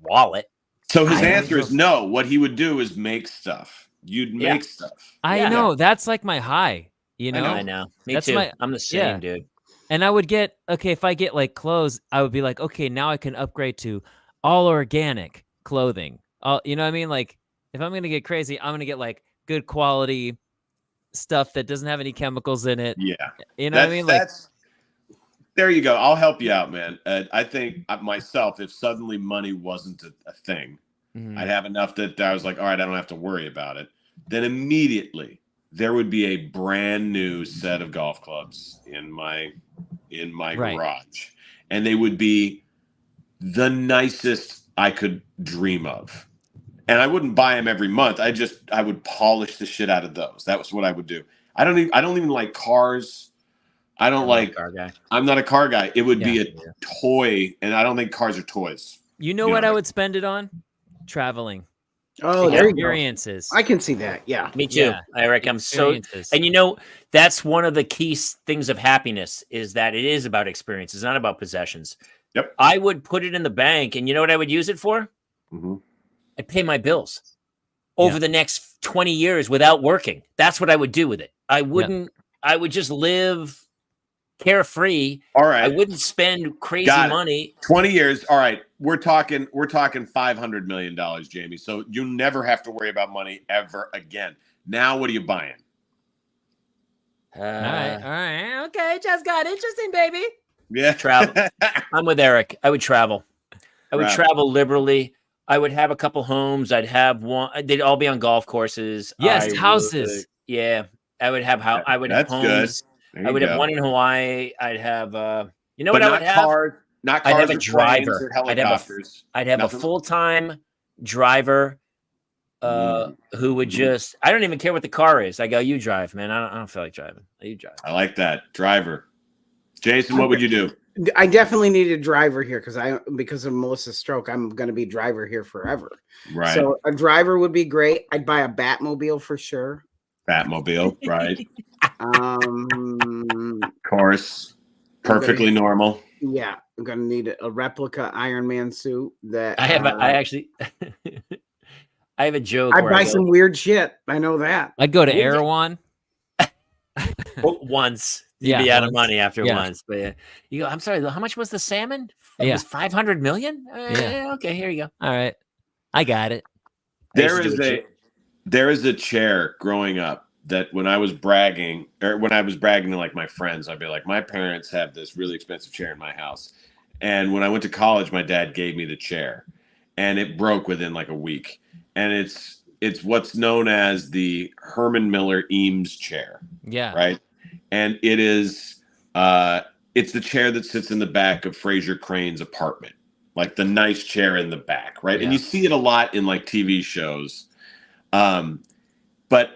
wallet." So his answer is no. What he would do is make stuff. You'd make stuff. I know. That's like my high. You know. I know. Me too. I'm the same, dude. And I would get if I get like clothes, I would be like, okay, now I can upgrade to all organic clothing. You know what I mean? Like if I'm going to get crazy, I'm going to get like good quality stuff that doesn't have any chemicals in it. Yeah. You know what I mean? Like, there you go. I'll help you out, man. I think myself, if suddenly money wasn't a thing, I'd have enough that I was like, all right, I don't have to worry about it. Then immediately there would be a brand new set of golf clubs in my garage. And they would be the nicest I could dream of. And I wouldn't buy them every month. I would polish the shit out of those. That was what I would do. I don't even like cars. I don't I'm not a like. car guy. I'm not a car guy. It would be Yeah. a toy, and I don't think cars are toys. You know You what know, I like- would spend it on? Traveling. Oh, there you go. Experiences. I can see that. Yeah. Me too. Yeah. I reckon I'm so. Experiences. And you know, that's one of the key things of happiness is that it is about experience. It's not about possessions. Yep. I would put it in the bank, and you know what I would use it for? Mhm. I'd pay my bills over the next 20 years without working. That's what I would do with it. I wouldn't. I would just live carefree. All I right. wouldn't spend crazy Got it. money. 20 years. All right. We're talking $500 million, Jamie. So you never have to worry about money ever again. Now, what are you buying? All right. Okay, just got interesting, baby. Yeah. Travel. I'm with Eric. I would travel. I would Travel. travel liberally. I would have a couple homes. I'd have one. They'd all be on golf courses. Yes, I houses. yeah, I would have I would have That's good. homes. There I you would have go. one in Hawaii. I'd have. You know But what I not would have? cars. Not I'd cars. have a or planes driver. or helicopters. I'd have Nothing? a full-time driver. Who would just? I don't even care what the car is. I go, you drive, man. I don't feel like driving. You drive. I like that. Driver. Jason, what would you do? I definitely need a driver here because of Melissa's stroke. I'm going to be driver here forever. Right. So a driver would be great. I'd buy a Batmobile for sure. Batmobile. Right. Of Of course. Perfectly normal. Yeah, I'm going to need a replica Iron Man suit that I have. I actually. I have a joke. I'd where I buy go, some weird shit. I know that. I'd go to Would you? Erewhon. once. You'd Yeah, be out of once. money after Yeah. once. But yeah. You go, I'm sorry, how much was the salmon? It Yeah. was 500 million? Yeah. Okay, here you go. All right. I got it. There is a chair growing up that when I was bragging to like my friends, I'd be like, my parents have this really expensive chair in my house. And when I went to college, my dad gave me the chair and it broke within like a week. And it's what's known as the Herman Miller Eames chair, Yeah. right? And it is it's the chair that sits in the back of Fraser Crane's apartment, like the nice chair in the back, right? And Yeah. you see it a lot in like TV shows. But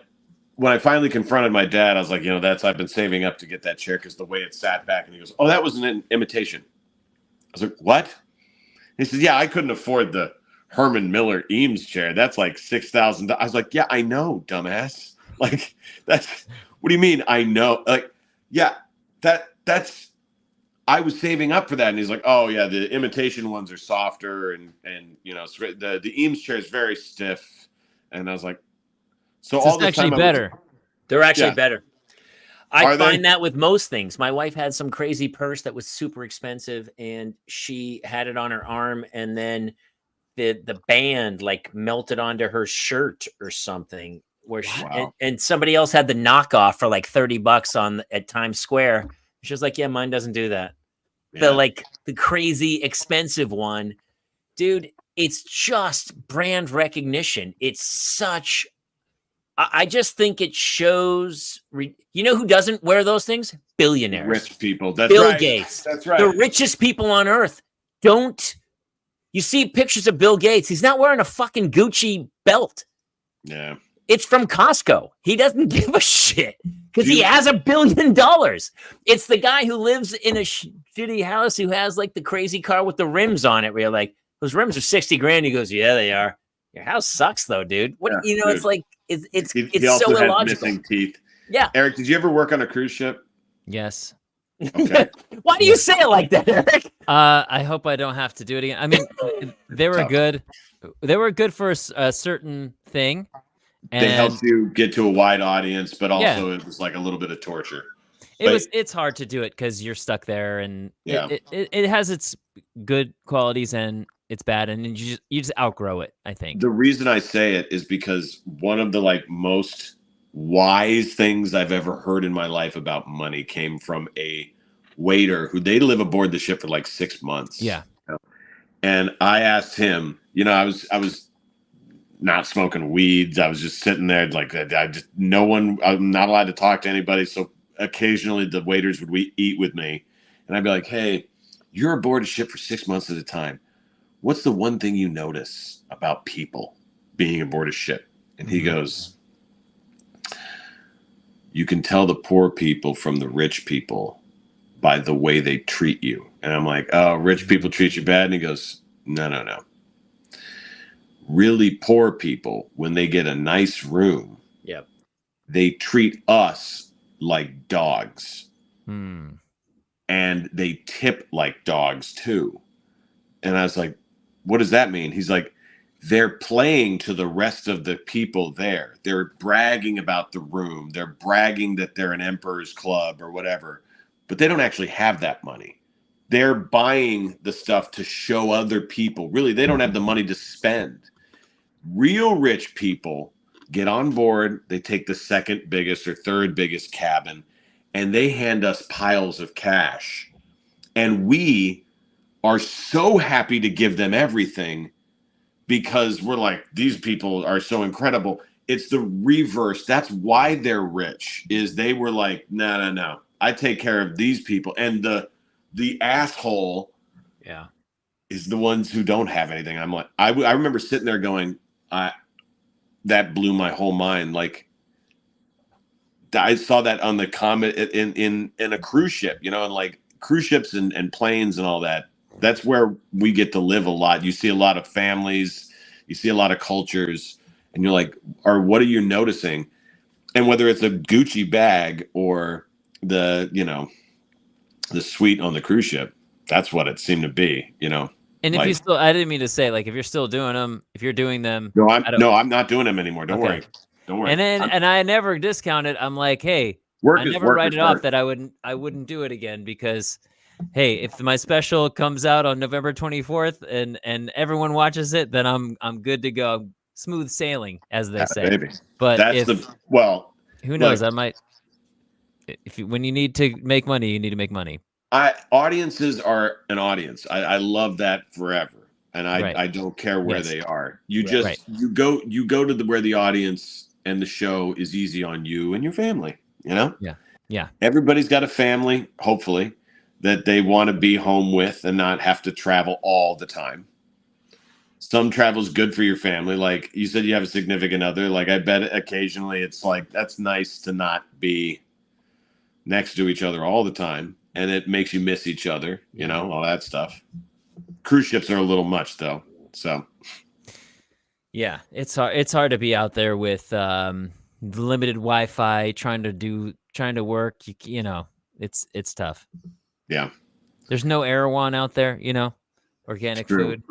when I finally confronted my dad, I was like, I've been saving up to get that chair because the way it sat back. And he goes, oh, that was an imitation. I was like, what? He said, yeah, I couldn't afford the Herman Miller Eames chair. That's like $6,000. I was like, yeah, I know, dumbass. Like, what do you mean? I know. Like, yeah, that's, I was saving up for that. And he's like, oh yeah, the imitation ones are softer. And the Eames chair is very stiff. And I was like, so all It's the actually time better. They're actually Yeah. better. Are I they? find that with most things. My wife had some crazy purse that was super expensive and she had it on her arm and then the band like melted onto her shirt or something where Wow. and somebody else had the knockoff for like $30 at Times Square. She was like, yeah, mine doesn't do that. Yeah. The crazy expensive one, dude, it's just brand recognition. It's such, I just think it shows, you know who doesn't wear those things? Billionaires. Rich people. That's Bill right. Gates. That's right. The richest people on earth don't. You see pictures of Bill Gates. He's not wearing a fucking Gucci belt. Yeah. It's from Costco. He doesn't give a shit because he Dude. has $1 billion. It's the guy who lives in a shitty house who has like the crazy car with the rims on it where you're like, those rims are 60 grand. He goes, yeah, they are. Your house sucks though, dude. What, Yeah, it's dude. like, it's He also so has illogical. missing teeth. Yeah. Eric, did you ever work on a cruise ship? Yes. Okay. Why do you say it like that, Eric? I hope I don't have to do it again. I mean, they were Tough. good. They were good for a certain thing. And They helped you get to a wide audience, but also Yeah. it was like a little bit of torture. it's hard to do it because you're stuck there, and Yeah. it has its good qualities and it's bad, and you just outgrow it, I think. The reason I say it is because one of the like most wise things I've ever heard in my life about money came from a waiter who they live aboard the ship for like 6 months. Yeah. And I asked him, I was not smoking weeds. I was just sitting there like I'm not allowed to talk to anybody. So occasionally the waiters would eat with me and I'd be like, hey, you're aboard a ship for 6 months at a time. What's the one thing you notice about people being aboard a ship? And he goes, you can tell the poor people from the rich people by the way they treat you. And I'm like, oh, rich people treat you bad. And he goes, no. Really poor people, when they get a nice room, Yep. they treat us like dogs. Hmm. And they tip like dogs too. And I was like, what does that mean? He's like, they're playing to the rest of the people there. They're bragging about the room. They're bragging that they're an Emperor's Club or whatever, but they don't actually have that money. They're buying the stuff to show other people. Really, they don't have the money to spend. Real rich people get on board. They take the second biggest or third biggest cabin, and they hand us piles of cash. And we are so happy to give them everything because we're like, these people are so incredible. It's the reverse. That's why they're rich, is they were like, no. I take care of these people. And the asshole is the ones who don't have anything. I'm like, I remember sitting there going, that blew my whole mind. Like, I saw that on the comment in a cruise ship, and like cruise ships and planes and all that. That's where we get to live a lot. You see a lot of families, you see a lot of cultures, and you're like, or what are you noticing? And whether it's a Gucci bag or the suite on the cruise ship, that's what it seemed to be, And if you still, I didn't mean to say, like, if you're still doing them, if you're doing them. I'm not doing them anymore. Don't worry. And then, and I never discount it. I'm like, hey, I never write it off that I wouldn't do it again because, hey, if my special comes out on November 24th and everyone watches it, then I'm good to go. Smooth sailing, as they say. Baby. But who knows? I might. When you need to make money, you need to make money. Audiences are an audience. I love that forever, and I don't care where they are. You just you go to where the audience and the show is easy on you and your family. Yeah. Everybody's got a family, hopefully, that they want to be home with and not have to travel all the time. Some travel's good for your family. Like you said, you have a significant other. Like I bet occasionally it's like, that's nice to not be next to each other all the time. And it makes you miss each other, all that stuff. Cruise ships are a little much though. So. Yeah, it's hard to be out there with limited Wi-Fi, trying to work. It's tough. Yeah. There's no Erewhon out there, organic food.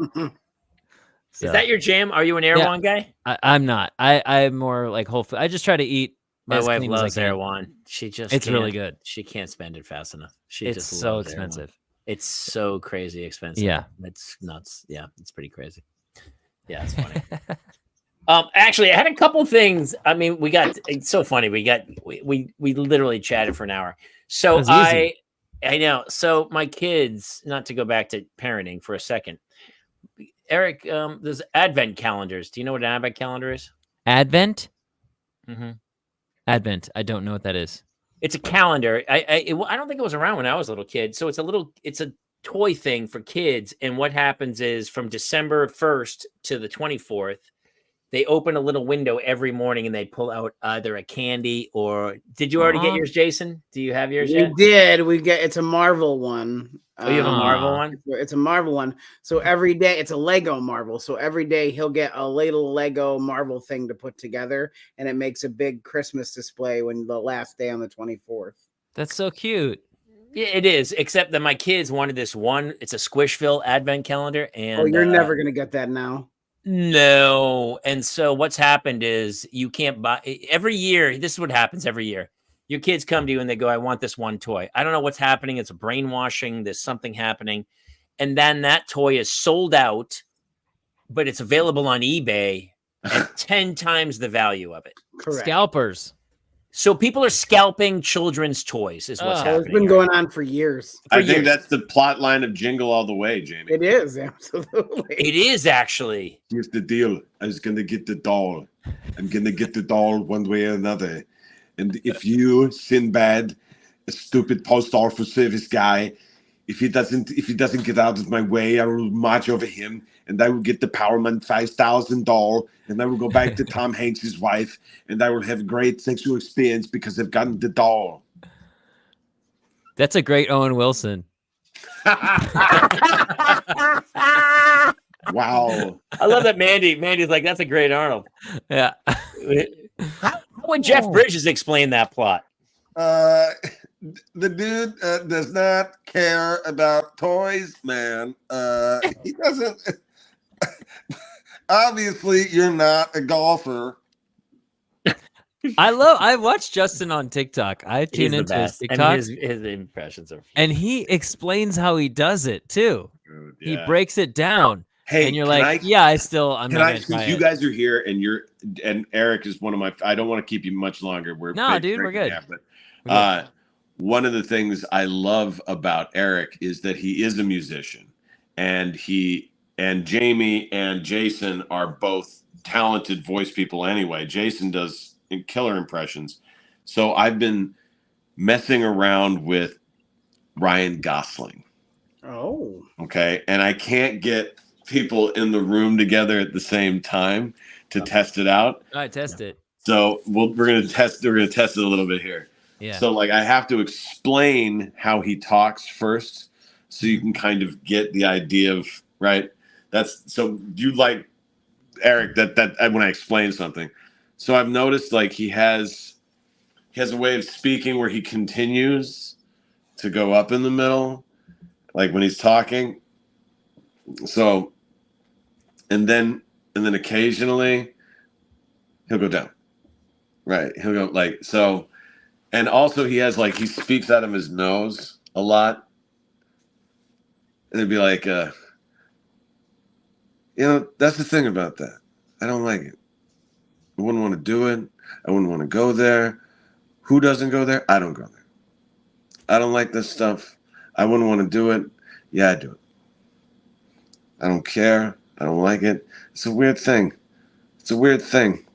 So. Is that your jam? Are you an Erewhon guy? I'm not. I'm more like Whole Food. I just try to eat. My wife loves Erewhon. It's really good. She can't spend it fast enough. It's so expensive. Erewhon. It's so crazy expensive. Yeah, it's nuts. Yeah, it's pretty crazy. Yeah, it's funny. Actually, I had a couple things. I mean, it's so funny. We literally chatted for an hour. So I know. So my kids, not to go back to parenting for a second. Eric, there's advent calendars. Do you know what an advent calendar is? Advent? Mm-hmm. Advent. I don't know what that is. It's a calendar. I don't think it was around when I was a little kid. So it's a toy thing for kids. And what happens is from December 1st to the 24th, they open a little window every morning and they pull out either a candy or did you already get yours, Jason? Do you have yours yet? We did. It's a Marvel one. Oh, you have a Marvel one? It's a Marvel one. So every day it's a Lego Marvel. So every day he'll get a little Lego Marvel thing to put together and it makes a big Christmas display when the last day on the 24th. That's so cute. Yeah, it is. Except that my kids wanted this one. It's a Squishville advent calendar. And you're never going to get that now. No. And so what's happened is you can't buy every year. This is what happens every year. Your kids come to you and they go, I want this one toy. I don't know what's happening. It's a brainwashing. There's something happening. And then that toy is sold out, but it's available on eBay at 10 times the value of it. Correct. Scalpers. So people are scalping children's toys is what's happening. It's been going on for years. I think that's the plot line of Jingle All the Way, Jamie. It is, absolutely. It is actually. Here's the deal. I was going to get the doll. I'm going to get the doll one way or another. And if you, Sinbad, a stupid post office service guy, if he doesn't get out of my way, I will march over him and I will get the Powerman 5000 doll and I will go back to Tom Hanks' wife and I will have a great sexual experience because I've gotten the doll. That's a great Owen Wilson. Wow. I love that Mandy's like, that's a great Arnold. Yeah. How would Jeff Bridges explain that plot? The dude does not care about toys, man. He doesn't. Obviously, you're not a golfer. I watch Justin on TikTok. I He's tune the into his best. TikTok, And his impressions are. and he explains how he does it too. Dude, He yeah. breaks it down, Hey, and you're can like, I- yeah, I'm not Can gonna I, try since you it. guys are here and Eric is one of my, I don't want to keep you much longer. No, dude, we're good. But one of the things I love about Eric is that he is a musician, and Jamie and Jason are both talented voice people anyway. Jason does killer impressions. So I've been messing around with Ryan Gosling. Oh. Okay. And I can't get people in the room together at the same time to test it out. All right, test it. So we're gonna test it a little bit here. Yeah. So like I have to explain how he talks first, so you can kind of get the idea of right. That's so you like Eric that when I explain something. So I've noticed like he has a way of speaking where he continues to go up in the middle, like when he's talking. So and then occasionally he'll go down. Right. He'll go like so. And also he has like he speaks out of his nose a lot. And it'd be like that's the thing about that. I don't like it. I wouldn't want to do it. I wouldn't want to go there. Who doesn't go there? I don't go there. I don't like this stuff. I wouldn't want to do it. Yeah, I do it. I don't care. I don't like it. It's a weird thing.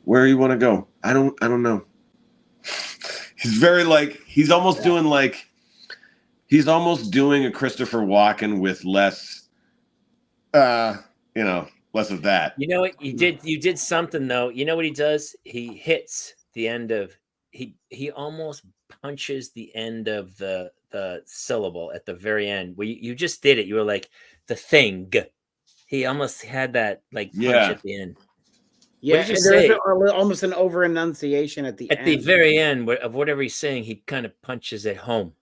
Where you want to go? I don't know. He's very like he's almost doing a Christopher Walken with less less of that. You know what you did something though. You know what he does? He hits the end of he almost punches the end of the syllable at the very end. Where you just did it. You were like the thing. He almost had that like punch at the end. Yeah, did you and say? there's almost an over enunciation at the end. At the very end of whatever he's saying, he kind of punches it home.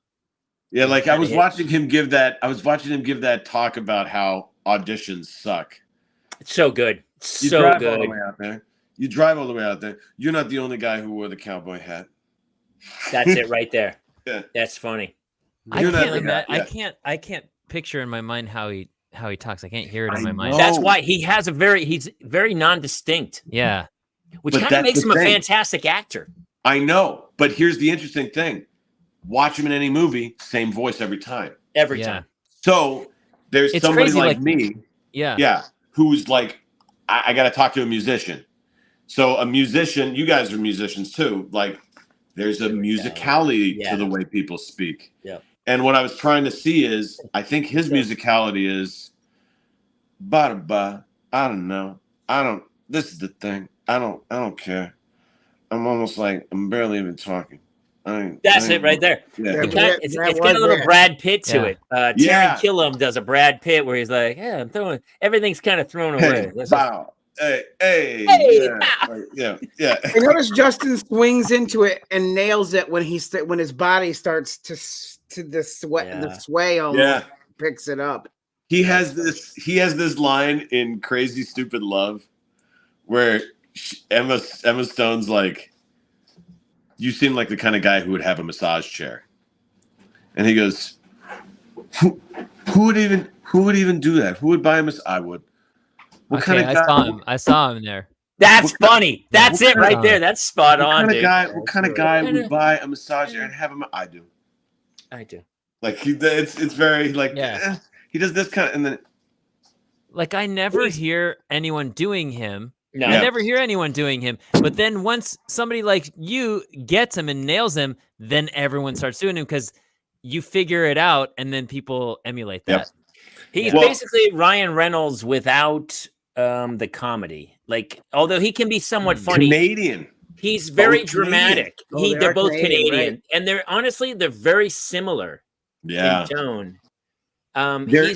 Yeah, like I was watching him give that talk about how auditions suck. It's so good. You So drive good. all the way out there. You drive all the way out there. You're not the only guy who wore the cowboy hat. That's it right there. Yeah. That's funny. I You're not can't, the guy. I can't picture in my mind how he talks. I can't hear it in my I mind. know. That's why he's very non-distinct, Yeah. which But kind of that's makes the him a thing. fantastic actor. I know, but here's the interesting thing. Watch him in any movie, same voice every time. Every Yeah. time. So there's It's somebody crazy, like like- me, Yeah. who's like, I got to talk to a musician. So a musician, you guys are musicians too. Like there's a musicality Yeah. to the way people speak. Yeah. And what I was trying to see is, I think his musicality is, ba. I don't know. This is the thing. I don't care. I'm almost like, I'm barely even talking. That's it right there. Yeah. It's got a little Brad Pitt to it. Yeah. Terry Gilliam does a Brad Pitt where he's like, yeah, I'm throwing everything's kind of thrown away. Hey, bow. Hey, Hey, yeah, yeah. I notice Justin swings into it and nails it when his body starts to the sway almost Yeah. picks it up. He has this line in Crazy Stupid Love where Emma Stone's like, you seem like the kind of guy who would have a massage chair. And he goes, who would even do that? Who would buy a massage? I would. What Okay, kind of guy? I saw him there. That's funny. That's it right of- there. That's spot on, dude. What kind of guy would buy a massage chair and have him? I do. I do. Like it's very like Yeah. he does this kind of, and then Like I never hear anyone doing him. No. I never hear anyone doing him. But then once somebody like you gets him and nails him, then everyone starts doing him because you figure it out and then people emulate that. Yep. He's Well- basically Ryan Reynolds without the comedy. Like, although he can be somewhat funny, Canadian. he's very Both dramatic. Canadian. Oh, They're they both are Canadian, Canadian, right. and they're honestly very similar. Yeah. in tone. There-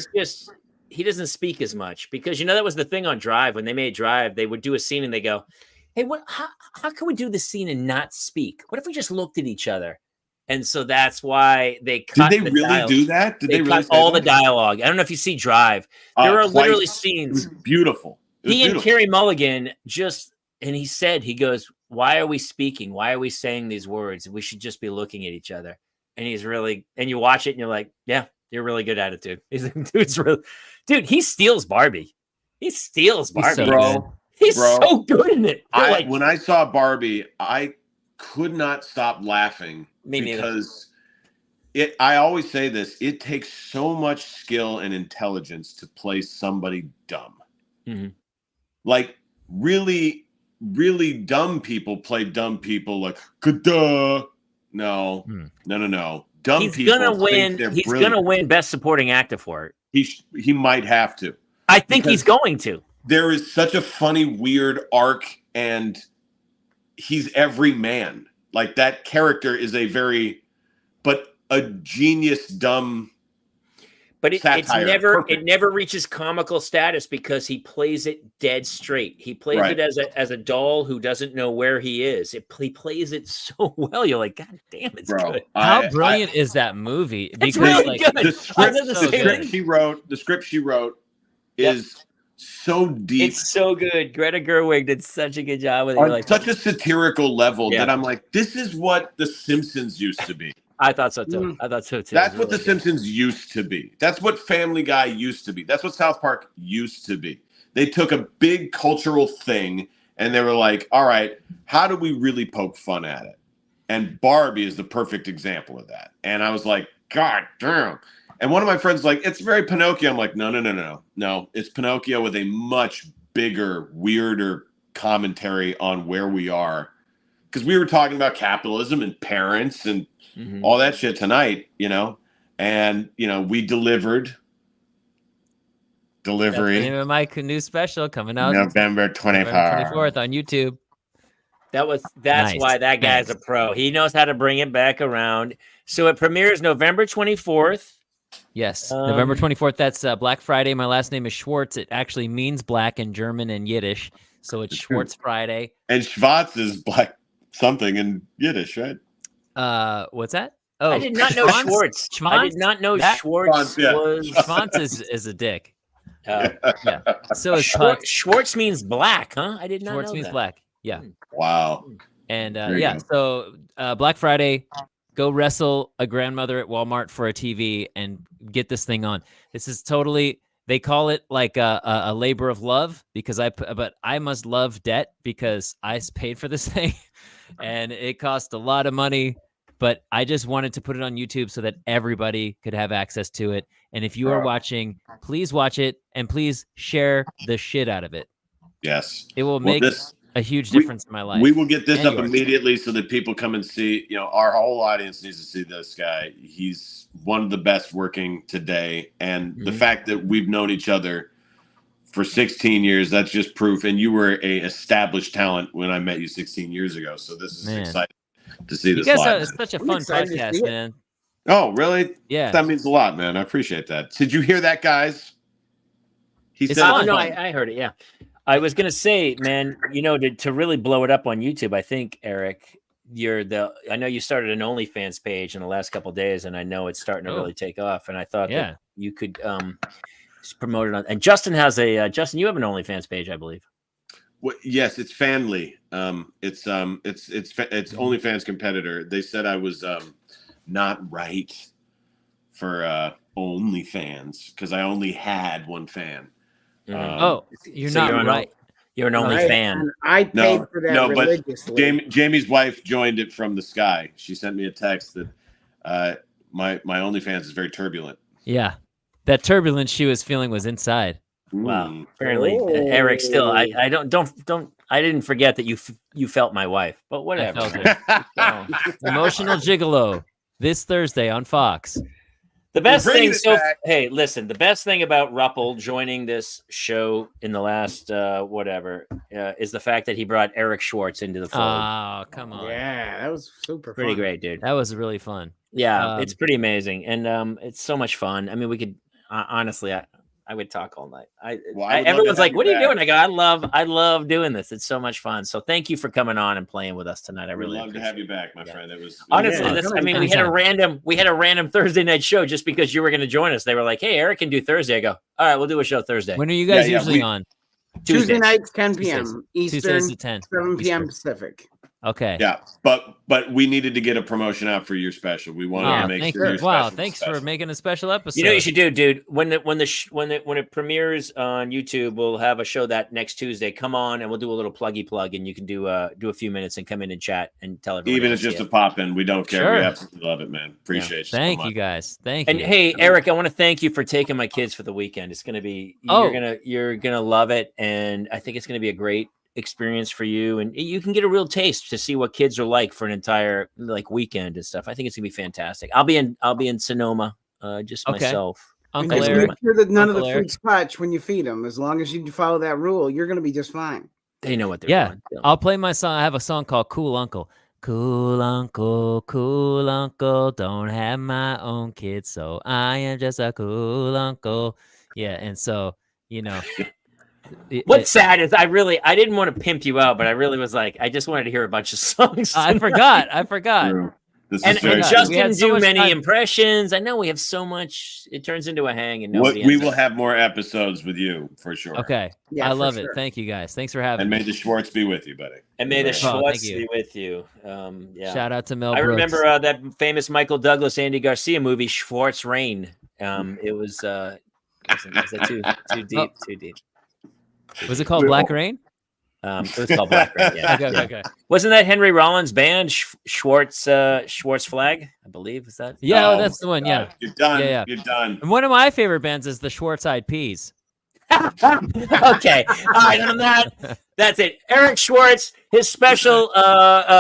He doesn't speak as much because that was the thing on Drive. When they made Drive, they would do a scene and they go, "Hey, how can we do this scene and not speak? What if we just looked at each other?" And so that's why they cut. Did they really do that? Did They they really cut say all that? the dialogue. I don't know if you see Drive. There are Twice. literally It was scenes. beautiful. It was He and beautiful. Carey Mulligan and he goes, "Why are we speaking? Why are we saying these words? We should just be looking at each other." And and you watch it and you're like, yeah, you're really good at it, dude. He's like, dude, he steals Barbie. He steals Barbie. so Bro, He's bro. so good in it. You're like, When I saw Barbie, I could not stop laughing Me neither. because I always say this, it takes so much skill and intelligence to play somebody dumb. Mhm. Like really, really dumb people play dumb people like duh. No. Dumb he's people gonna think win. they're He's brilliant. gonna win Best Supporting Actor for it. He might have to. I think Because- he's going to. There is such a funny, weird arc, and he's every man. Like that character is but a genius, dumb. But it's Satire. never Perfect. it never reaches comical status because he plays it dead straight. He plays Right. it as a doll who doesn't know where he is. He plays it so well. You're like, God damn, it's Bro, good. How brilliant is that movie? It's Because really like good. The I said the so same good. thing. the script she wrote Yep. is so deep It's so good. Greta Gerwig did such a good job with it. on You're like, such a satirical level Yeah. that I'm like, this is what The Simpsons used to be. I thought so too. I thought so too. That's It was what The really good. Simpsons used to be. That's what Family Guy used to be. That's what South Park used to be. They took a big cultural thing and they were like, all right, how do we really poke fun at it? And Barbie is the perfect example of that. And I was like, God damn. And one of my friends was like, it's very Pinocchio. I'm like, no. It's Pinocchio with a much bigger, weirder commentary on where we are. Because we were talking about capitalism and parents and Mhm. all that shit tonight, and we delivery that's the name of my new special coming out November 24th on YouTube. That's Nice. why that guy's Nice. a pro. He knows how to bring it back around. So it premieres November 24th. Yes, November Um, 24th. That's Black Friday. My last name is Schwartz. It actually means black in German and Yiddish, so it's Schwartz Friday. And Schwartz is black something in Yiddish, right? What's that? Oh, I did not know Schwanz? Schwartz. I Schwanz? did not know That- Schwartz Schwanz, yeah. was. Schwanz is a dick. Uh, Yeah. So is Putz. Schwartz means black, huh? I did not Schwartz know means that. black. Yeah. Wow. And There you yeah, go. so Black Friday, go wrestle a grandmother at Walmart for a TV and get this thing on. This is totally, they call it like a labor of love but I must love debt because I paid for this thing and it cost a lot of money, but I just wanted to put it on YouTube so that everybody could have access to it. And if you are watching, please watch it and please share the shit out of it. Yes. It will Well, make this a huge difference in my life. we will get this and up yours. immediately so that people come and see. Our whole audience needs to see this guy. He's one of the best working today, and the Mhm. fact that we've known each other for 16 years, that's just proof. And you were a established talent when I met you 16 years ago. So this is Man. exciting to see You this guys live. are such a I'm fun excited to see podcast, it. man. Oh, really? Yeah. That means a lot, man. I appreciate that. Did you hear that, guys? He It's said, fun. it's No, fun. I heard it. Yeah. I was going to say, man, to really blow it up on YouTube, I think, Eric, I know you started an OnlyFans page in the last couple of days, and I know it's starting to Oh. really take off. And I thought Yeah. that you could just promote it on. And Justin has Justin, you have an OnlyFans page, I believe. Yes, it's Fanly. It's OnlyFans competitor. They said I was not right for OnlyFans because I only had one fan. Oh, you're So not you're an right. You're an only fan. And I paid for that no, but religiously. Jamie's wife joined it from the sky. She sent me a text that my OnlyFans is very turbulent. Yeah. That turbulence she was feeling was inside. Wow. Mm. Apparently, Eric still. I don't. I didn't forget that you felt my wife, but whatever. felt it. Oh. Emotional Gigolo this Thursday on Fox. The best bringing thing. it So, back. hey, listen. The best thing about Ruppel joining this show in the last is the fact that he brought Eric Schwartz into the fold. Oh, come on. Yeah, that was super Pretty fun. great, dude. That was really fun. Yeah, it's pretty amazing, and it's so much fun. I mean, we could honestly, I would talk all night. Well, I would love to Everyone's have like, you "What are you back. doing?" I go, I love doing this. It's so much fun. So thank you for coming on and playing with us tonight. I We'd really love to appreciate have it. you back, my Yeah. friend. It was Honestly, Yeah, this, come I mean, anytime. we had a random Thursday night show just because you were going to join us. They were like, "Hey, Eric can do Thursday." I go, "All right, we'll do a show Thursday." When are you guys Yeah, usually we- on? Tuesday nights, 10 Tuesdays. p.m. Eastern, Tuesdays at 10. 7 p.m. Eastern. Pacific. Okay. Yeah, but we needed to get a promotion out for your special. We wanted Oh, to make thank sure you. your Wow, special was thanks for special. making a special episode. You know what you should do, dude? When it premieres on YouTube, we'll have a show that next Tuesday. Come on, and we'll do a little pluggy plug, and you can do a few minutes and come in and chat and tell everyone. Even to if just see a it. pop in, we don't care. Sure. We absolutely love it, man. Appreciate you so Thank much. you guys. Thank And you. hey, Eric, I want to thank you for taking my kids for the weekend. It's gonna be you're gonna love it, and I think it's gonna be a great experience for you, and you can get a real taste to see what kids are like for an entire weekend and stuff. I think it's gonna be fantastic. I'll be in Sonoma, just Okay. myself. And Uncle just Eric. make sure that none of the Uncle Eric. food's touch when you feed them. As long as you follow that rule, you're going to be just fine. They know what they're Yeah. doing. I'll play my song. I have a song called Cool Uncle. Cool uncle, don't have my own kids, so I am just a cool uncle. Yeah, and so What's sad is I didn't want to pimp you out, but I really was like, I just wanted to hear a bunch of songs. I forgot. True. This is And very just- true. Justin We had didn't so do much many time. impressions. I know we have so much. It turns into a hang, and What, nobody we ends will up- have more episodes with you for sure. Okay. Yeah, I for love sure. it. Thank you guys. Thanks for having And me. may the Schwartz be with you, buddy. And may the Oh, Schwartz thank you. be with you. Yeah. Shout out to Mel I Brooks. remember that famous Michael Douglas, Andy Garcia movie, Schwartz Rain. It was that too deep? Too deep. Was it called Black Rain? It was called Black Rain. Yeah. Okay. Wasn't that Henry Rollins' band, Schwartz Flag? I believe is that. Yeah, Oh, that's the one. Yeah. You're done. Yeah. You're done. And one of my favorite bands is the Schwartz Eyed Peas. Okay. All right. On that's it. Eric Schwartz, his special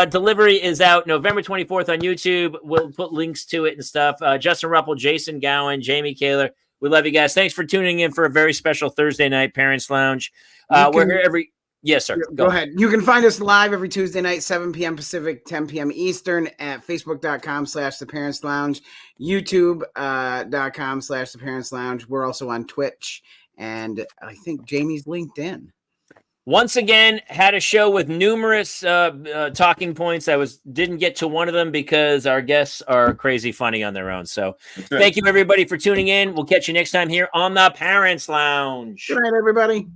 delivery is out November 24th on YouTube. We'll put links to it and stuff. Justin Ruppel, Jason Gowan, Jamie Kaler. We love you guys. Thanks for tuning in for a very special Thursday night Parents Lounge. We're here every. Yes, sir. Go ahead. You can find us live every Tuesday night, 7 p.m. Pacific, 10 p.m. Eastern at facebook.com/The Parents Lounge, youtube.com/The Parents Lounge. We're also on Twitch, and I think Jamie's LinkedIn. Once again, had a show with numerous talking points. Didn't get to one of them because our guests are crazy funny on their own. So That's right. thank you, everybody, for tuning in. We'll catch you next time here on The Parents Lounge. Good night, everybody.